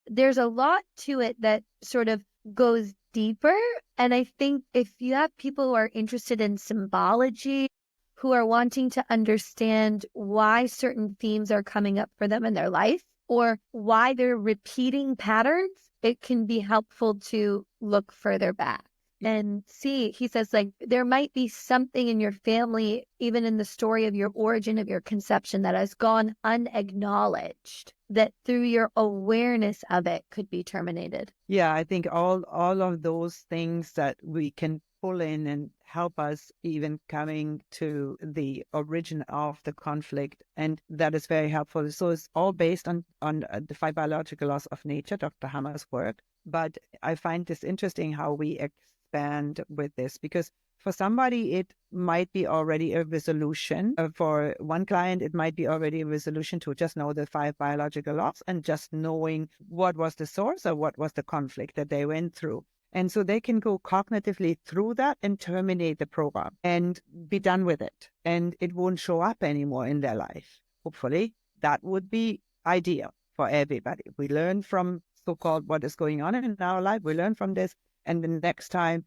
S3: there's a lot to it that sort of goes deeper. And I think if you have people who are interested in symbology, who are wanting to understand why certain themes are coming up for them in their life or why they're repeating patterns, it can be helpful to look further back and see. He says, like, there might be something in your family, even in the story of your origin, of your conception, that has gone unacknowledged, that through your awareness of it could be terminated.
S2: Yeah, I think all of those things that we can pull in and help us even coming to the origin of the conflict, and that is very helpful. So it's all based on the five biological laws of nature, Dr. Hammer's work. But I find this interesting how we expand with this, because for somebody, it might be already a resolution. For one client, it might be already a resolution to just know the five biological laws and just knowing what was the source or what was the conflict that they went through. And so they can go cognitively through that and terminate the program and be done with it. And it won't show up anymore in their life. Hopefully, that would be ideal for everybody. We learn from so-called what is going on in our life. We learn from this. And the next time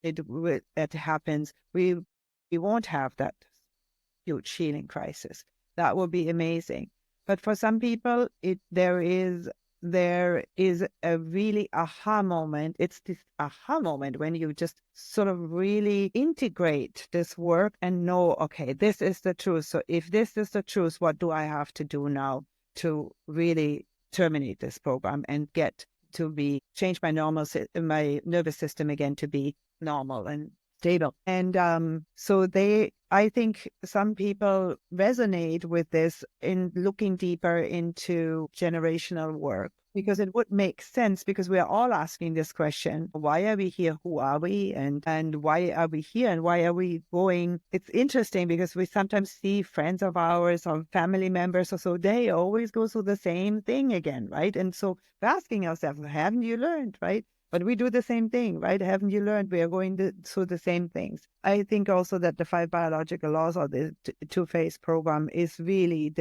S2: that happens, we won't have that huge healing crisis. That will be amazing. But for some people, there is a really aha moment. It's this aha moment when you just sort of really integrate this work and know, okay, this is the truth. So if this is the truth, what do I have to do now to really terminate this program and get to change my my nervous system again to be normal and stable. And so I think some people resonate with this in looking deeper into generational work, because it would make sense, because we are all asking this question: why are we here? Who are we? And why are we here? And why are we going? It's interesting because we sometimes see friends of ours or family members or so, they always go through the same thing again, right? And so we're asking ourselves, haven't you learned, right? But we do the same thing, right? Haven't you learned? We are going through the same things. I think also that the five biological laws or the two-phase program is really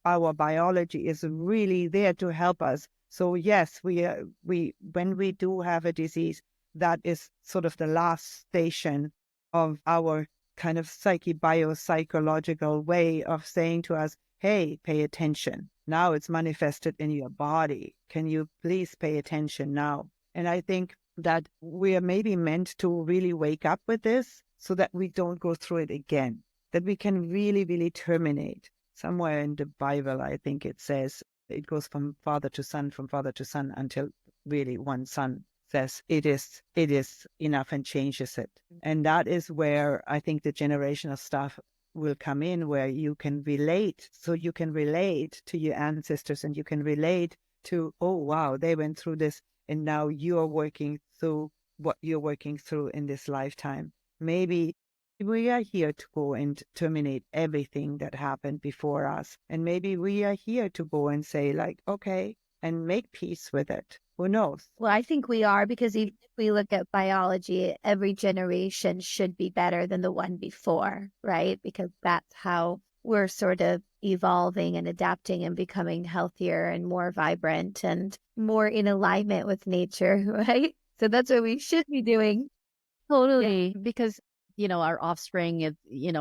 S2: our biology is really there to help us. So yes, when we do have a disease, that is sort of the last station of our kind of biopsychological way of saying to us, hey, pay attention. Now it's manifested in your body. Can you please pay attention now? And I think that we are maybe meant to really wake up with this so that we don't go through it again, that we can really, really terminate. Somewhere in the Bible, I think it says it goes from father to son until really one son says it is enough and changes it. And that is where I think the generational stuff will come in, where you can relate. So you can relate to your ancestors and you can relate to, oh, wow, they went through this. And now you're working through what you're working through in this lifetime. Maybe we are here to go and terminate everything that happened before us. And maybe we are here to go and say, like, okay, and make peace with it. Who knows?
S3: Well, I think we are, because even if we look at biology, every generation should be better than the one before, right? Because that's how we're sort of evolving and adapting and becoming healthier and more vibrant and more in alignment with nature, right? So that's what we should be doing.
S1: Totally. Because, our offspring,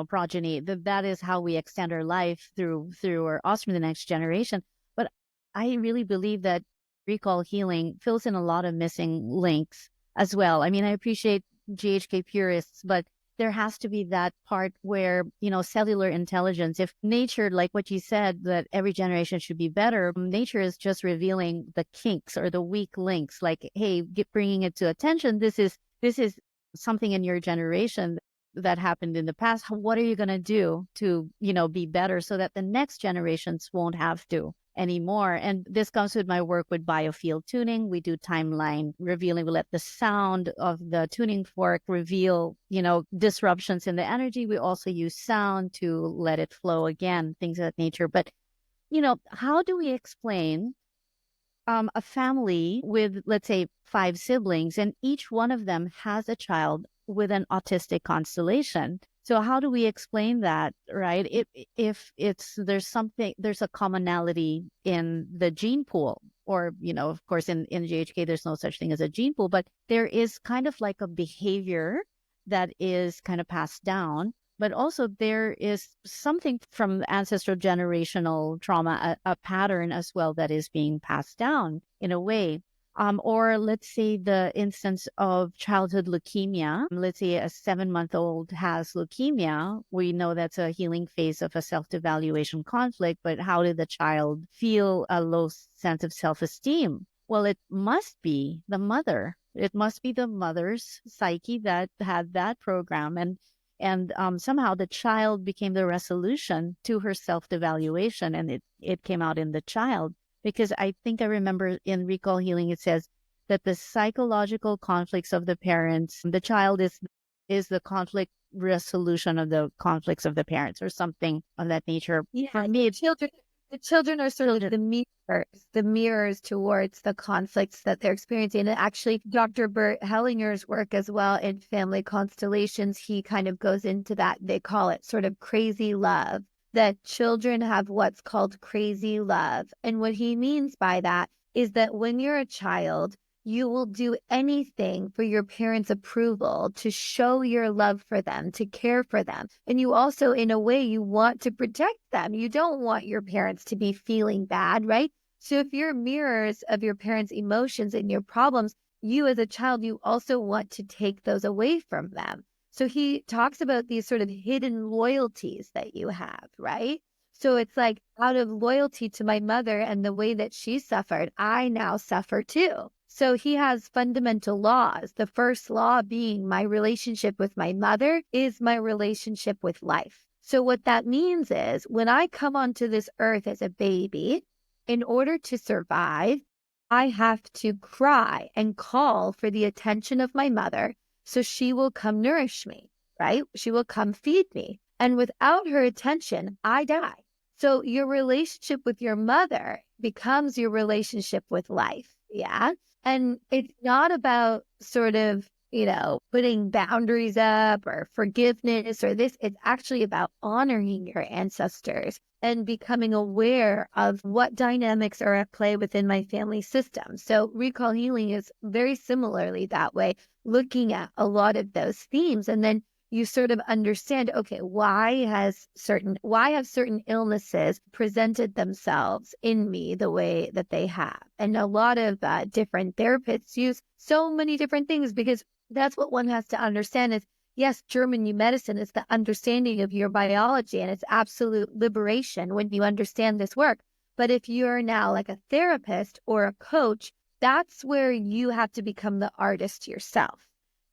S1: progeny, that is how we extend our life through our offspring, the next generation. But I really believe that recall healing fills in a lot of missing links as well. I mean, I appreciate GHK purists, but there has to be that part where, cellular intelligence, if nature, like what you said, that every generation should be better, nature is just revealing the kinks or the weak links, like, hey, bringing it to attention. This is something in your generation that happened in the past. What are you going to do to, be better so that the next generations won't have to? anymore. And this comes with my work with biofield tuning. We do timeline revealing. We let the sound of the tuning fork reveal, disruptions in the energy. We also use sound to let it flow again, things of that nature. But, how do we explain a family with, let's say, 5 siblings, and each one of them has a child with an autistic constellation? So how do we explain that, right? If there's a commonality in the gene pool, or, of course, in GHK, there's no such thing as a gene pool, but there is kind of like a behavior that is kind of passed down. But also there is something from ancestral generational trauma, a pattern as well that is being passed down in a way. Or let's say the instance of childhood leukemia. Let's say a 7-month-old has leukemia. We know that's a healing phase of a self-devaluation conflict, but how did the child feel a low sense of self-esteem? Well, it must be the mother. It must be the mother's psyche that had that program. And somehow the child became the resolution to her self-devaluation, and it came out in the child. Because I think I remember in Recall Healing, it says that the psychological conflicts of the parents, the child is the conflict resolution of the conflicts of the parents, or something of that nature.
S3: Yeah,
S1: For me,
S3: the children are sort of the mirrors towards the conflicts that they're experiencing. And actually, Dr. Bert Hellinger's work as well in family constellations, he kind of goes into that. They call it sort of crazy love, that children have what's called crazy love. And what he means by that is that when you're a child, you will do anything for your parents' approval, to show your love for them, to care for them. And you also, in a way, you want to protect them. You don't want your parents to be feeling bad, right? So if you're mirrors of your parents' emotions and your problems, you as a child, you also want to take those away from them. So he talks about these sort of hidden loyalties that you have, right? So it's like, out of loyalty to my mother and the way that she suffered, I now suffer too. So he has fundamental laws. The first law being my relationship with my mother is my relationship with life. So what that means is, when I come onto this earth as a baby, in order to survive, I have to cry and call for the attention of my mother, so she will come nourish me, right? She will come feed me. And without her attention, I die. So your relationship with your mother becomes your relationship with life. Yeah. And it's not about sort of, putting boundaries up or forgiveness or this. It's actually about honoring your ancestors and becoming aware of what dynamics are at play within my family system. So Recall Healing is very similarly that way, looking at a lot of those themes. And then you sort of understand, okay, why have certain illnesses presented themselves in me the way that they have? And a lot of different therapists use so many different things, because that's what one has to understand is, yes, German new medicine is the understanding of your biology, and it's absolute liberation when you understand this work. But if you're now like a therapist or a coach, that's where you have to become the artist yourself,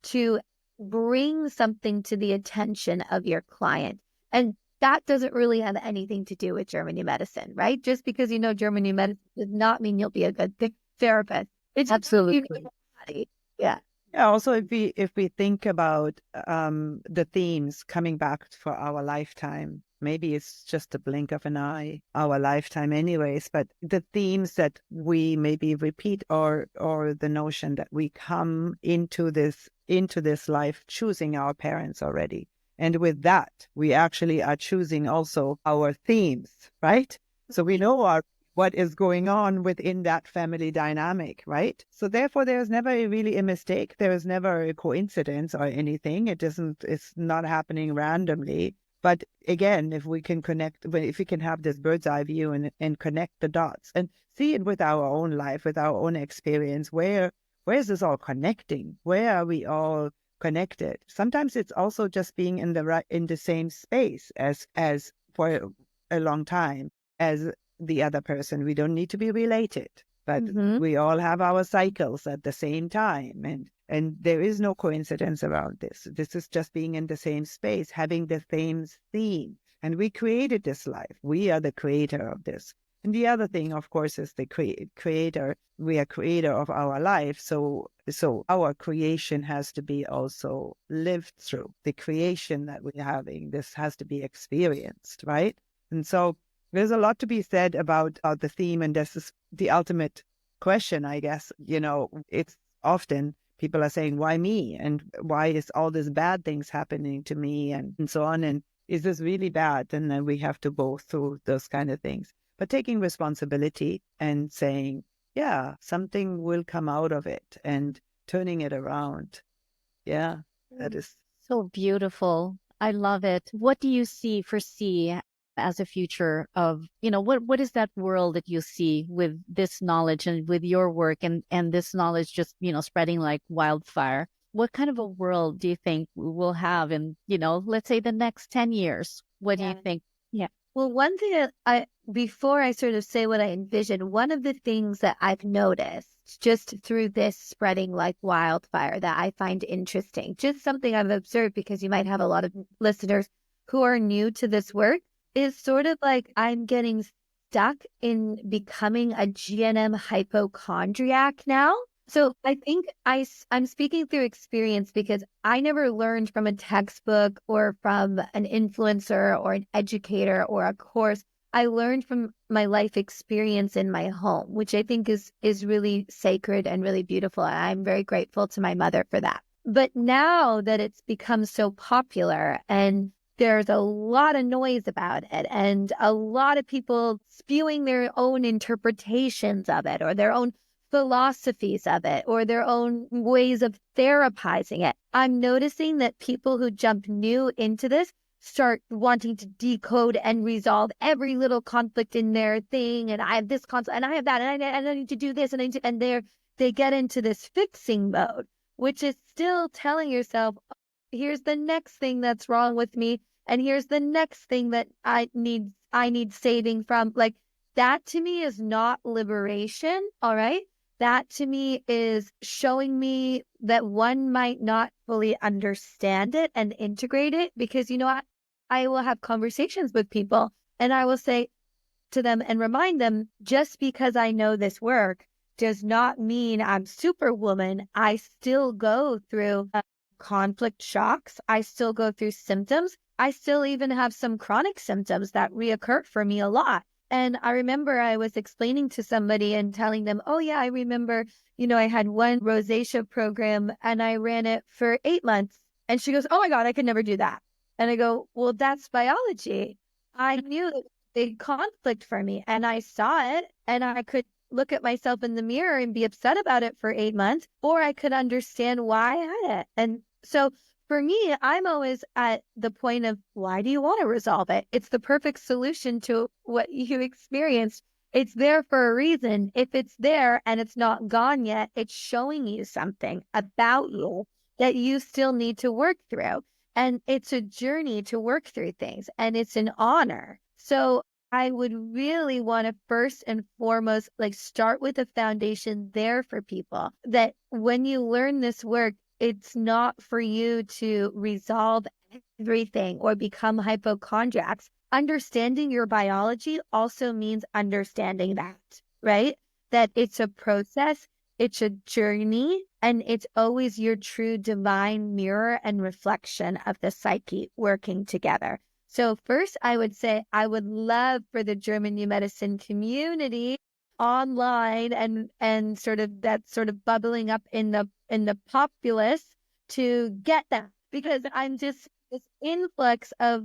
S3: to bring something to the attention of your client. And that doesn't really have anything to do with German new medicine, right? Just because you know German new medicine does not mean you'll be a good therapist. It's
S1: absolutely.
S3: Yeah.
S2: Yeah, also if we think about the themes coming back for our lifetime, maybe it's just a blink of an eye, our lifetime anyways, but the themes that we maybe repeat, or the notion that we come into this life choosing our parents already. And with that, we actually are choosing also our themes, right? So we know what is going on within that family dynamic, right? So therefore, there's never really a mistake. There is never a coincidence or anything. It's not happening randomly. But again, if we can have this bird's eye view and connect the dots and see it with our own life, with our own experience, where is this all connecting? Where are we all connected? Sometimes it's also just being in the same space as for a long time as the other person. We don't need to be related, but we all have our cycles at the same time, and there is no coincidence around this. This is just being in the same space, having the same theme. And we created this life. We are the creator of this. And the other thing, of course, is the creator. We are creator of our life. So our creation has to be also lived through. The creation that we're having, this has to be experienced, right? And so there's a lot to be said about the theme. And this is the ultimate question, I guess. It's often people are saying, why me? And why is all these bad things happening to me? And so on. And is this really bad? And then we have to go through those kind of things. But taking responsibility and saying, yeah, something will come out of it, and turning it around. Yeah, that is
S1: so beautiful. I love it. What do you foresee as a future of, what is that world that you see with this knowledge and with your work and this knowledge just, spreading like wildfire? What kind of a world do you think we'll have in, let's say the next 10 years? What do you think?
S3: Yeah. Well, one thing that before I sort of say what I envision, one of the things that I've noticed just through this spreading like wildfire that I find interesting, just something I've observed, because you might have a lot of listeners who are new to this work, is sort of like I'm getting stuck in becoming a GNM hypochondriac now. So I think I'm speaking through experience, because I never learned from a textbook or from an influencer or an educator or a course. I learned from my life experience in my home, which I think is really sacred and really beautiful. And I'm very grateful to my mother for that. But now that it's become so popular and there's a lot of noise about it and a lot of people spewing their own interpretations of it or their own philosophies of it or their own ways of therapizing it, I'm noticing that people who jump new into this start wanting to decode and resolve every little conflict in their thing. And I have this conflict and I have that, and I need to do this, and they get into this fixing mode, which is still telling yourself, here's the next thing that's wrong with me, and here's the next thing that I need saving from. Like, that to me is not liberation. All right. That to me is showing me that one might not fully understand it and integrate it, because, I will have conversations with people and I will say to them and remind them, just because I know this work does not mean I'm superwoman. I still go through conflict shocks. I still go through symptoms. I still even have some chronic symptoms that reoccur for me a lot. And I remember I was explaining to somebody and telling them, oh yeah, I remember, I had one rosacea program and I ran it for 8 months. And she goes, oh my God, I could never do that. And I go, well, that's biology. I knew it was a big conflict for me and I saw it, and I could look at myself in the mirror and be upset about it for 8 months, or I could understand why I had it. And so for me, I'm always at the point of, why do you want to resolve it? It's the perfect solution to what you experienced. It's there for a reason. If it's there and it's not gone yet, it's showing you something about you that you still need to work through. And it's a journey to work through things, and it's an honor. So I would really want to first and foremost, start with a foundation there for people, that when you learn this work, it's not for you to resolve everything or become hypochondriacs. Understanding your biology also means understanding that, right? That it's a process, it's a journey, and it's always your true divine mirror and reflection of the psyche working together. So first, I would say I would love for the German New Medicine community online and sort of bubbling up in the populace to get that, because I'm just this influx of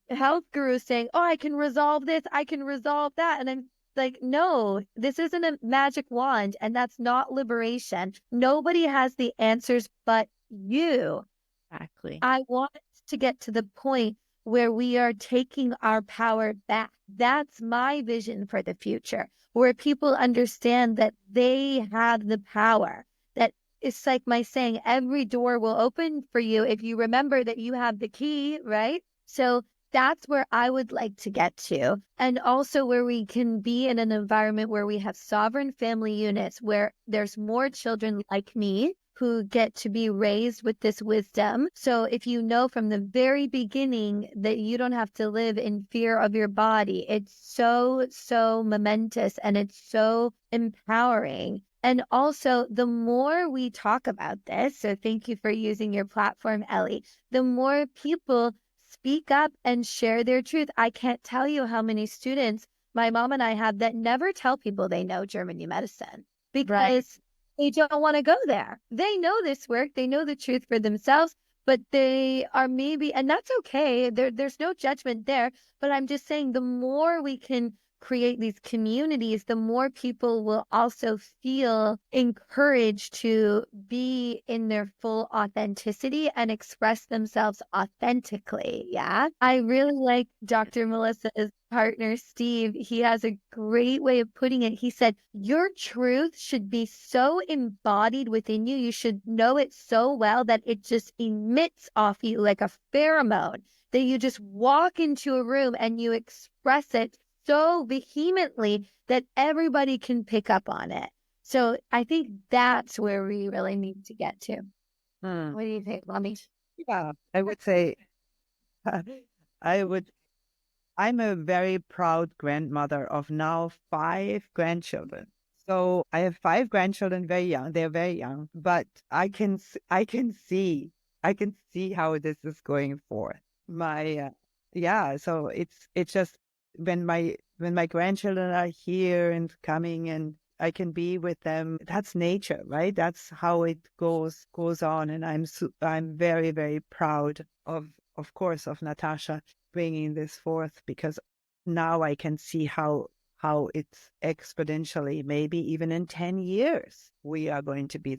S3: health gurus saying, oh, I can resolve this, I can resolve that, and I'm like, no, this isn't a magic wand, and that's not liberation. Nobody has the answers but you.
S1: Exactly.
S3: I want to get to the point where we are taking our power back. That's my vision for the future, where people understand that they have the power. That it's like my saying, every door will open for you if you remember that you have the key, right? So that's where I would like to get to. And also where we can be in an environment where we have sovereign family units, where there's more children like me, who get to be raised with this wisdom. So if you know from the very beginning that you don't have to live in fear of your body, it's so, so momentous and it's so empowering. And also, the more we talk about this, so thank you for using your platform, Ellie, the more people speak up and share their truth. I can't tell you how many students my mom and I have that never tell people they know German medicine because they don't want to go there. They know this work, they know the truth for themselves, but they are maybe, and that's okay. There's no judgment there. But I'm just saying, the more we can create these communities, the more people will also feel encouraged to be in their full authenticity and express themselves authentically. Yeah. I really like Dr. Melissa's partner, Steve. He has a great way of putting it. He said, your truth should be so embodied within you. You should know it so well that it just emits off you like a pheromone, that you just walk into a room and you express it so vehemently that everybody can pick up on it. So I think that's where we really need to get to. What do you think, Mommy?
S2: Yeah, I would say I'm a very proud grandmother of now 5 grandchildren. So I have 5 grandchildren, very young. They're very young, but I can see how this is going forth. Yeah. So it's just when my grandchildren are here and coming and I can be with them. That's nature, right? That's how it goes on. And I'm very, very proud of course, of Natasha bringing this forth, because now I can see how it's exponentially, maybe even in 10 years, we are going to be.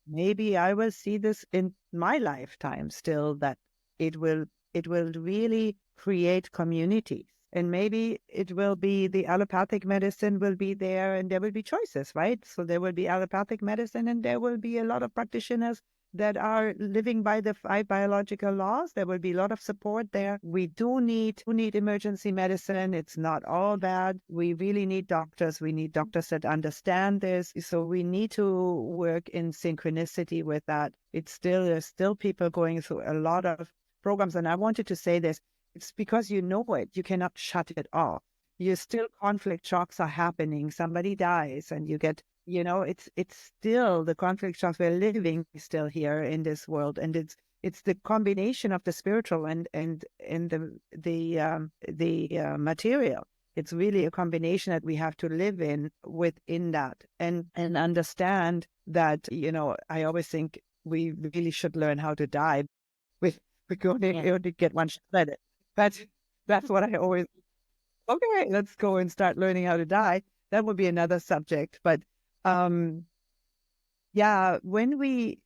S2: Maybe I will see this in my lifetime still, that it will really create communities. And maybe it will be the allopathic medicine will be there and there will be choices, right? So there will be allopathic medicine and there will be a lot of practitioners that are living by the 5 biological laws. There will be a lot of support there. We do need emergency medicine. It's not all bad. We really need doctors. We need doctors that understand this. So we need to work in synchronicity with that. There's still people going through a lot of programs. And I wanted to say this. It's because you know it. You cannot shut it off. Conflict shocks are happening. Somebody dies and you get, it's still the conflict shocks. We're living still here in this world. And it's the combination of the spiritual and the material. It's really a combination that we have to live within that and understand that, I always think we really should learn how to die. We only get one shot at it. That's what I always, okay, let's go and start learning how to die. That would be another subject. But yeah, when we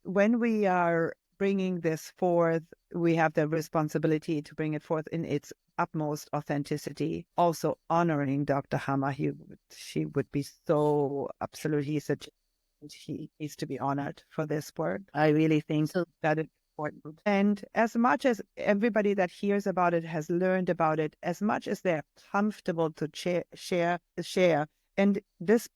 S2: are bringing this forth, we have the responsibility to bring it forth in its utmost authenticity. Also honoring Dr. Hammer. She would be so absolutely, he needs to be honored for this work. I really think that it's important. And as much as everybody that hears about it has learned about it, as much as they're comfortable to share. And this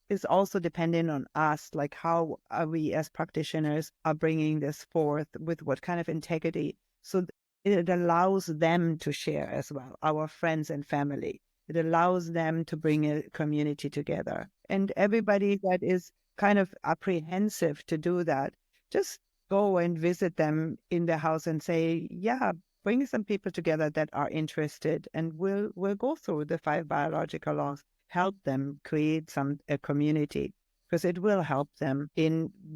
S2: is also dependent on us, like how are we as practitioners are bringing this forth with what kind of integrity. So it allows them to share as well, our friends and family. It allows them to bring a community together. And everybody that is kind of apprehensive to do that, just go and visit them in their house and say, yeah, bring some people together that are interested, and we'll go through the 5 biological laws, help them create a community, because it will help them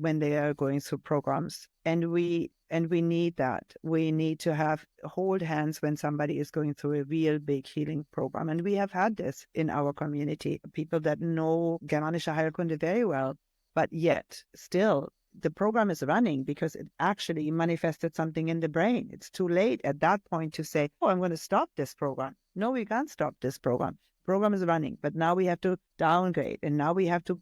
S2: when they are going through programs. And we need that. We need to hold hands when somebody is going through a real big healing program. And we have had this in our community, people that know Germanische Heilkunde very well, but yet still the program is running because it actually manifested something in the brain. It's too late at that point to say, oh, I'm going to stop this program. No, we can't stop this program. Program is running, but now we have to downgrade, and now we have to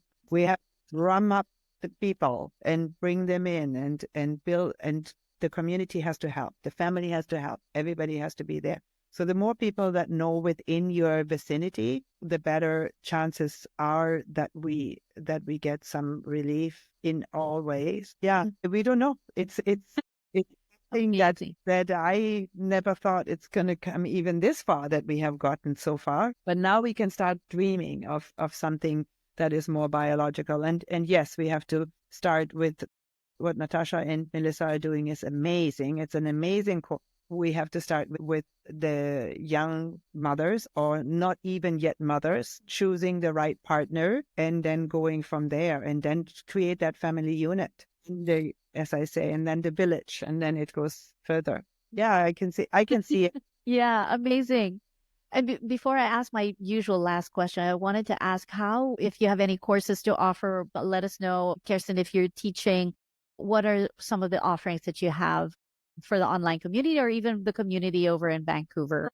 S2: drum up the people and bring them in and build, and the community has to help, the family has to help, everybody has to be there. So the more people that know within your vicinity, the better chances are that we get some relief in all ways. Yeah, we don't know. It's something that I never thought it's going to come even this far that we have gotten so far. But now we can start dreaming of something that is more biological. And yes, we have to start with what Natasha and Melissa are doing is amazing. It's an amazing course. We have to start with the young mothers or not even yet mothers, choosing the right partner and then going from there and then create that family unit, as I say, and then the village, and then it goes further. Yeah, I can see it.
S1: Yeah, amazing. And before I ask my usual last question, I wanted to ask how, if you have any courses to offer, but let us know, Kerstin, if you're teaching, what are some of the offerings that you have for the online community or even the community over in Vancouver?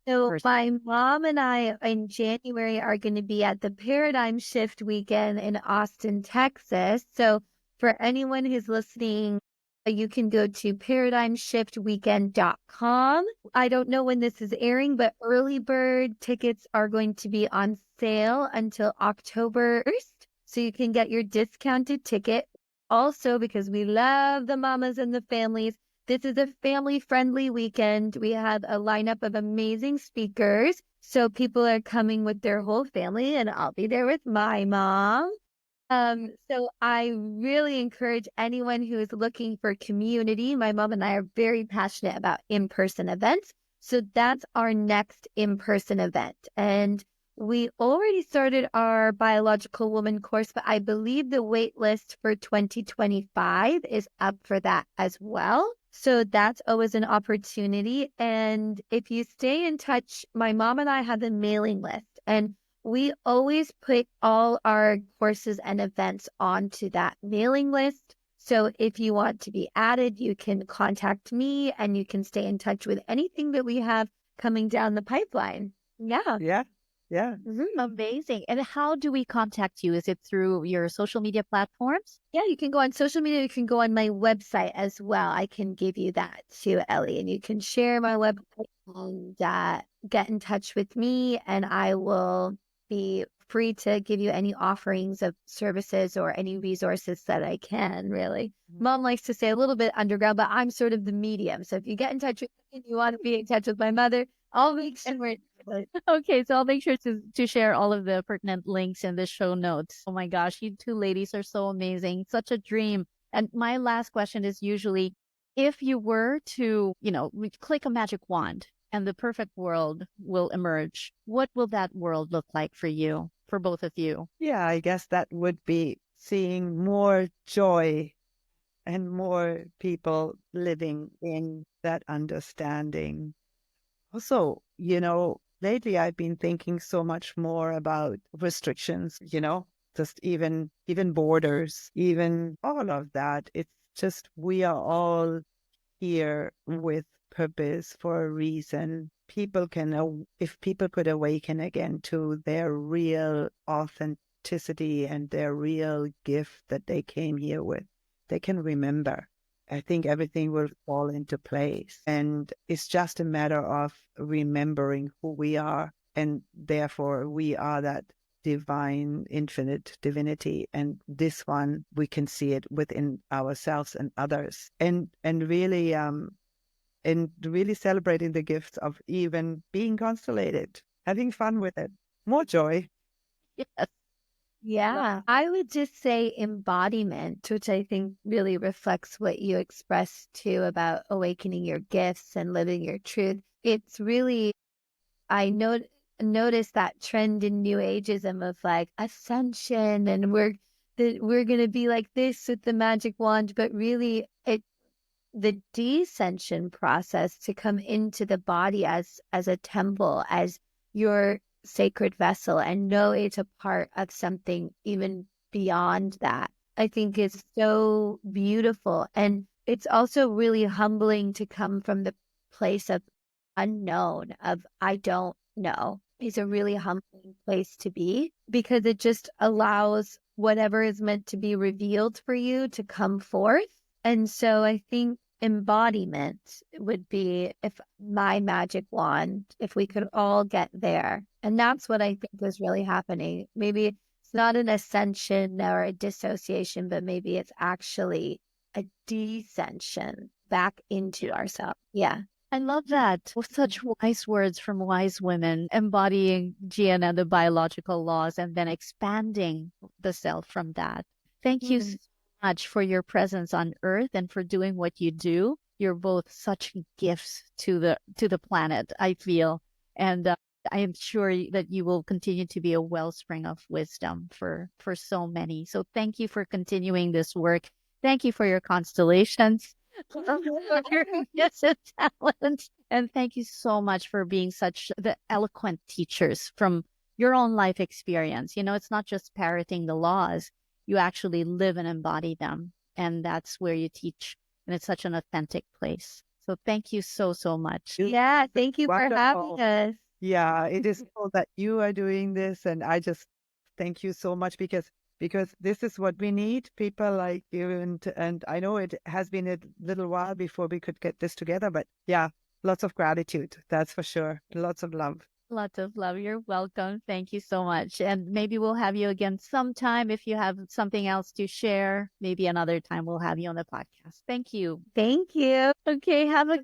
S3: So my mom and I in January are going to be at the Paradigm Shift weekend in Austin, Texas. So for anyone who's listening, you can go to paradigmshiftweekend.com. I don't know when this is airing, but early bird tickets are going to be on sale until October 1st. So you can get your discounted ticket. Also, because we love the mamas and the families, this is a family-friendly weekend. We have a lineup of amazing speakers. So people are coming with their whole family, and I'll be there with my mom. So I really encourage anyone who is looking for community. My mom and I are very passionate about in-person events. So that's our next in-person event. And we already started our biological woman course, but I believe the wait list for 2025 is up for that as well. So that's always an opportunity. And if you stay in touch, my mom and I have a mailing list, and we always put all our courses and events onto that mailing list. So if you want to be added, you can contact me and you can stay in touch with anything that we have coming down the pipeline. Yeah.
S2: Yeah. Yeah.
S1: Amazing. And how do we contact you? Is it through your social media platforms?
S3: Yeah, you can go on social media. You can go on my website as well. I can give you that too, Ellie, and you can share my website and get in touch with me, and I will be free to give you any offerings of services or any resources that I can, really. Mom likes to say a little bit underground, but I'm sort of the medium. So if you get in touch with me and you want to be in touch with my mother, I'll make sure.
S1: Okay, so I'll make sure to share all of the pertinent links in the show notes. Oh my gosh, you two ladies are so amazing. Such a dream. And my last question is usually, if you were to, click a magic wand and the perfect world will emerge, what will that world look like for you, for both of you?
S2: Yeah, I guess that would be seeing more joy and more people living in that understanding. Also, lately I've been thinking so much more about restrictions, just even borders, even all of that. It's just we are all here with purpose for a reason. If people could awaken again to their real authenticity and their real gift that they came here with, they can remember. I think everything will fall into place. And it's just a matter of remembering who we are. And therefore, we are that divine, infinite divinity. And this one, we can see it within ourselves and others. And really, celebrating the gifts of even being constellated, having fun with it, more joy.
S1: Yes.
S3: Yeah, I would just say embodiment, which I think really reflects what you expressed too about awakening your gifts and living your truth. It's really, I noticed that trend in New Ageism of like ascension, and we're going to be like this with the magic wand, but really the descension process to come into the body as a temple, as your sacred vessel, and know it's a part of something even beyond that, I think is so beautiful. And it's also really humbling to come from the place of unknown, of I don't know. It's a really humbling place to be, because it just allows whatever is meant to be revealed for you to come forth. And so I think embodiment would be if my magic wand, if we could all get there. And that's what I think is really happening. Maybe it's not an ascension or a dissociation, but maybe it's actually a descension back into ourselves. Yeah.
S1: I love that. Such wise words from wise women, embodying GN, the biological laws, and then expanding the self from that. Thank you so much for your presence on Earth and for doing what you do. You're both such gifts to the planet, I feel. And I am sure that you will continue to be a wellspring of wisdom for so many. So thank you for continuing this work. Thank you for your constellations. Your gifts and talents. And thank you so much for being such the eloquent teachers from your own life experience. You know, it's not just parroting the laws, you actually live and embody them. And that's where you teach. And it's such an authentic place. So thank you so, so much.
S3: Yeah. Thank you for
S2: Wonderful.
S3: having us.
S2: Yeah, it is cool that you are doing this. And I just thank you so much because this is what we need, people like you. And I know it has been a little while before we could get this together, but yeah, lots of gratitude. That's for sure. Lots of love.
S1: Lots of love. You're welcome. Thank you so much. And maybe we'll have you again sometime if you have something else to share. Maybe another time we'll have you on the podcast. Thank you.
S3: Thank you.
S1: Okay. Have a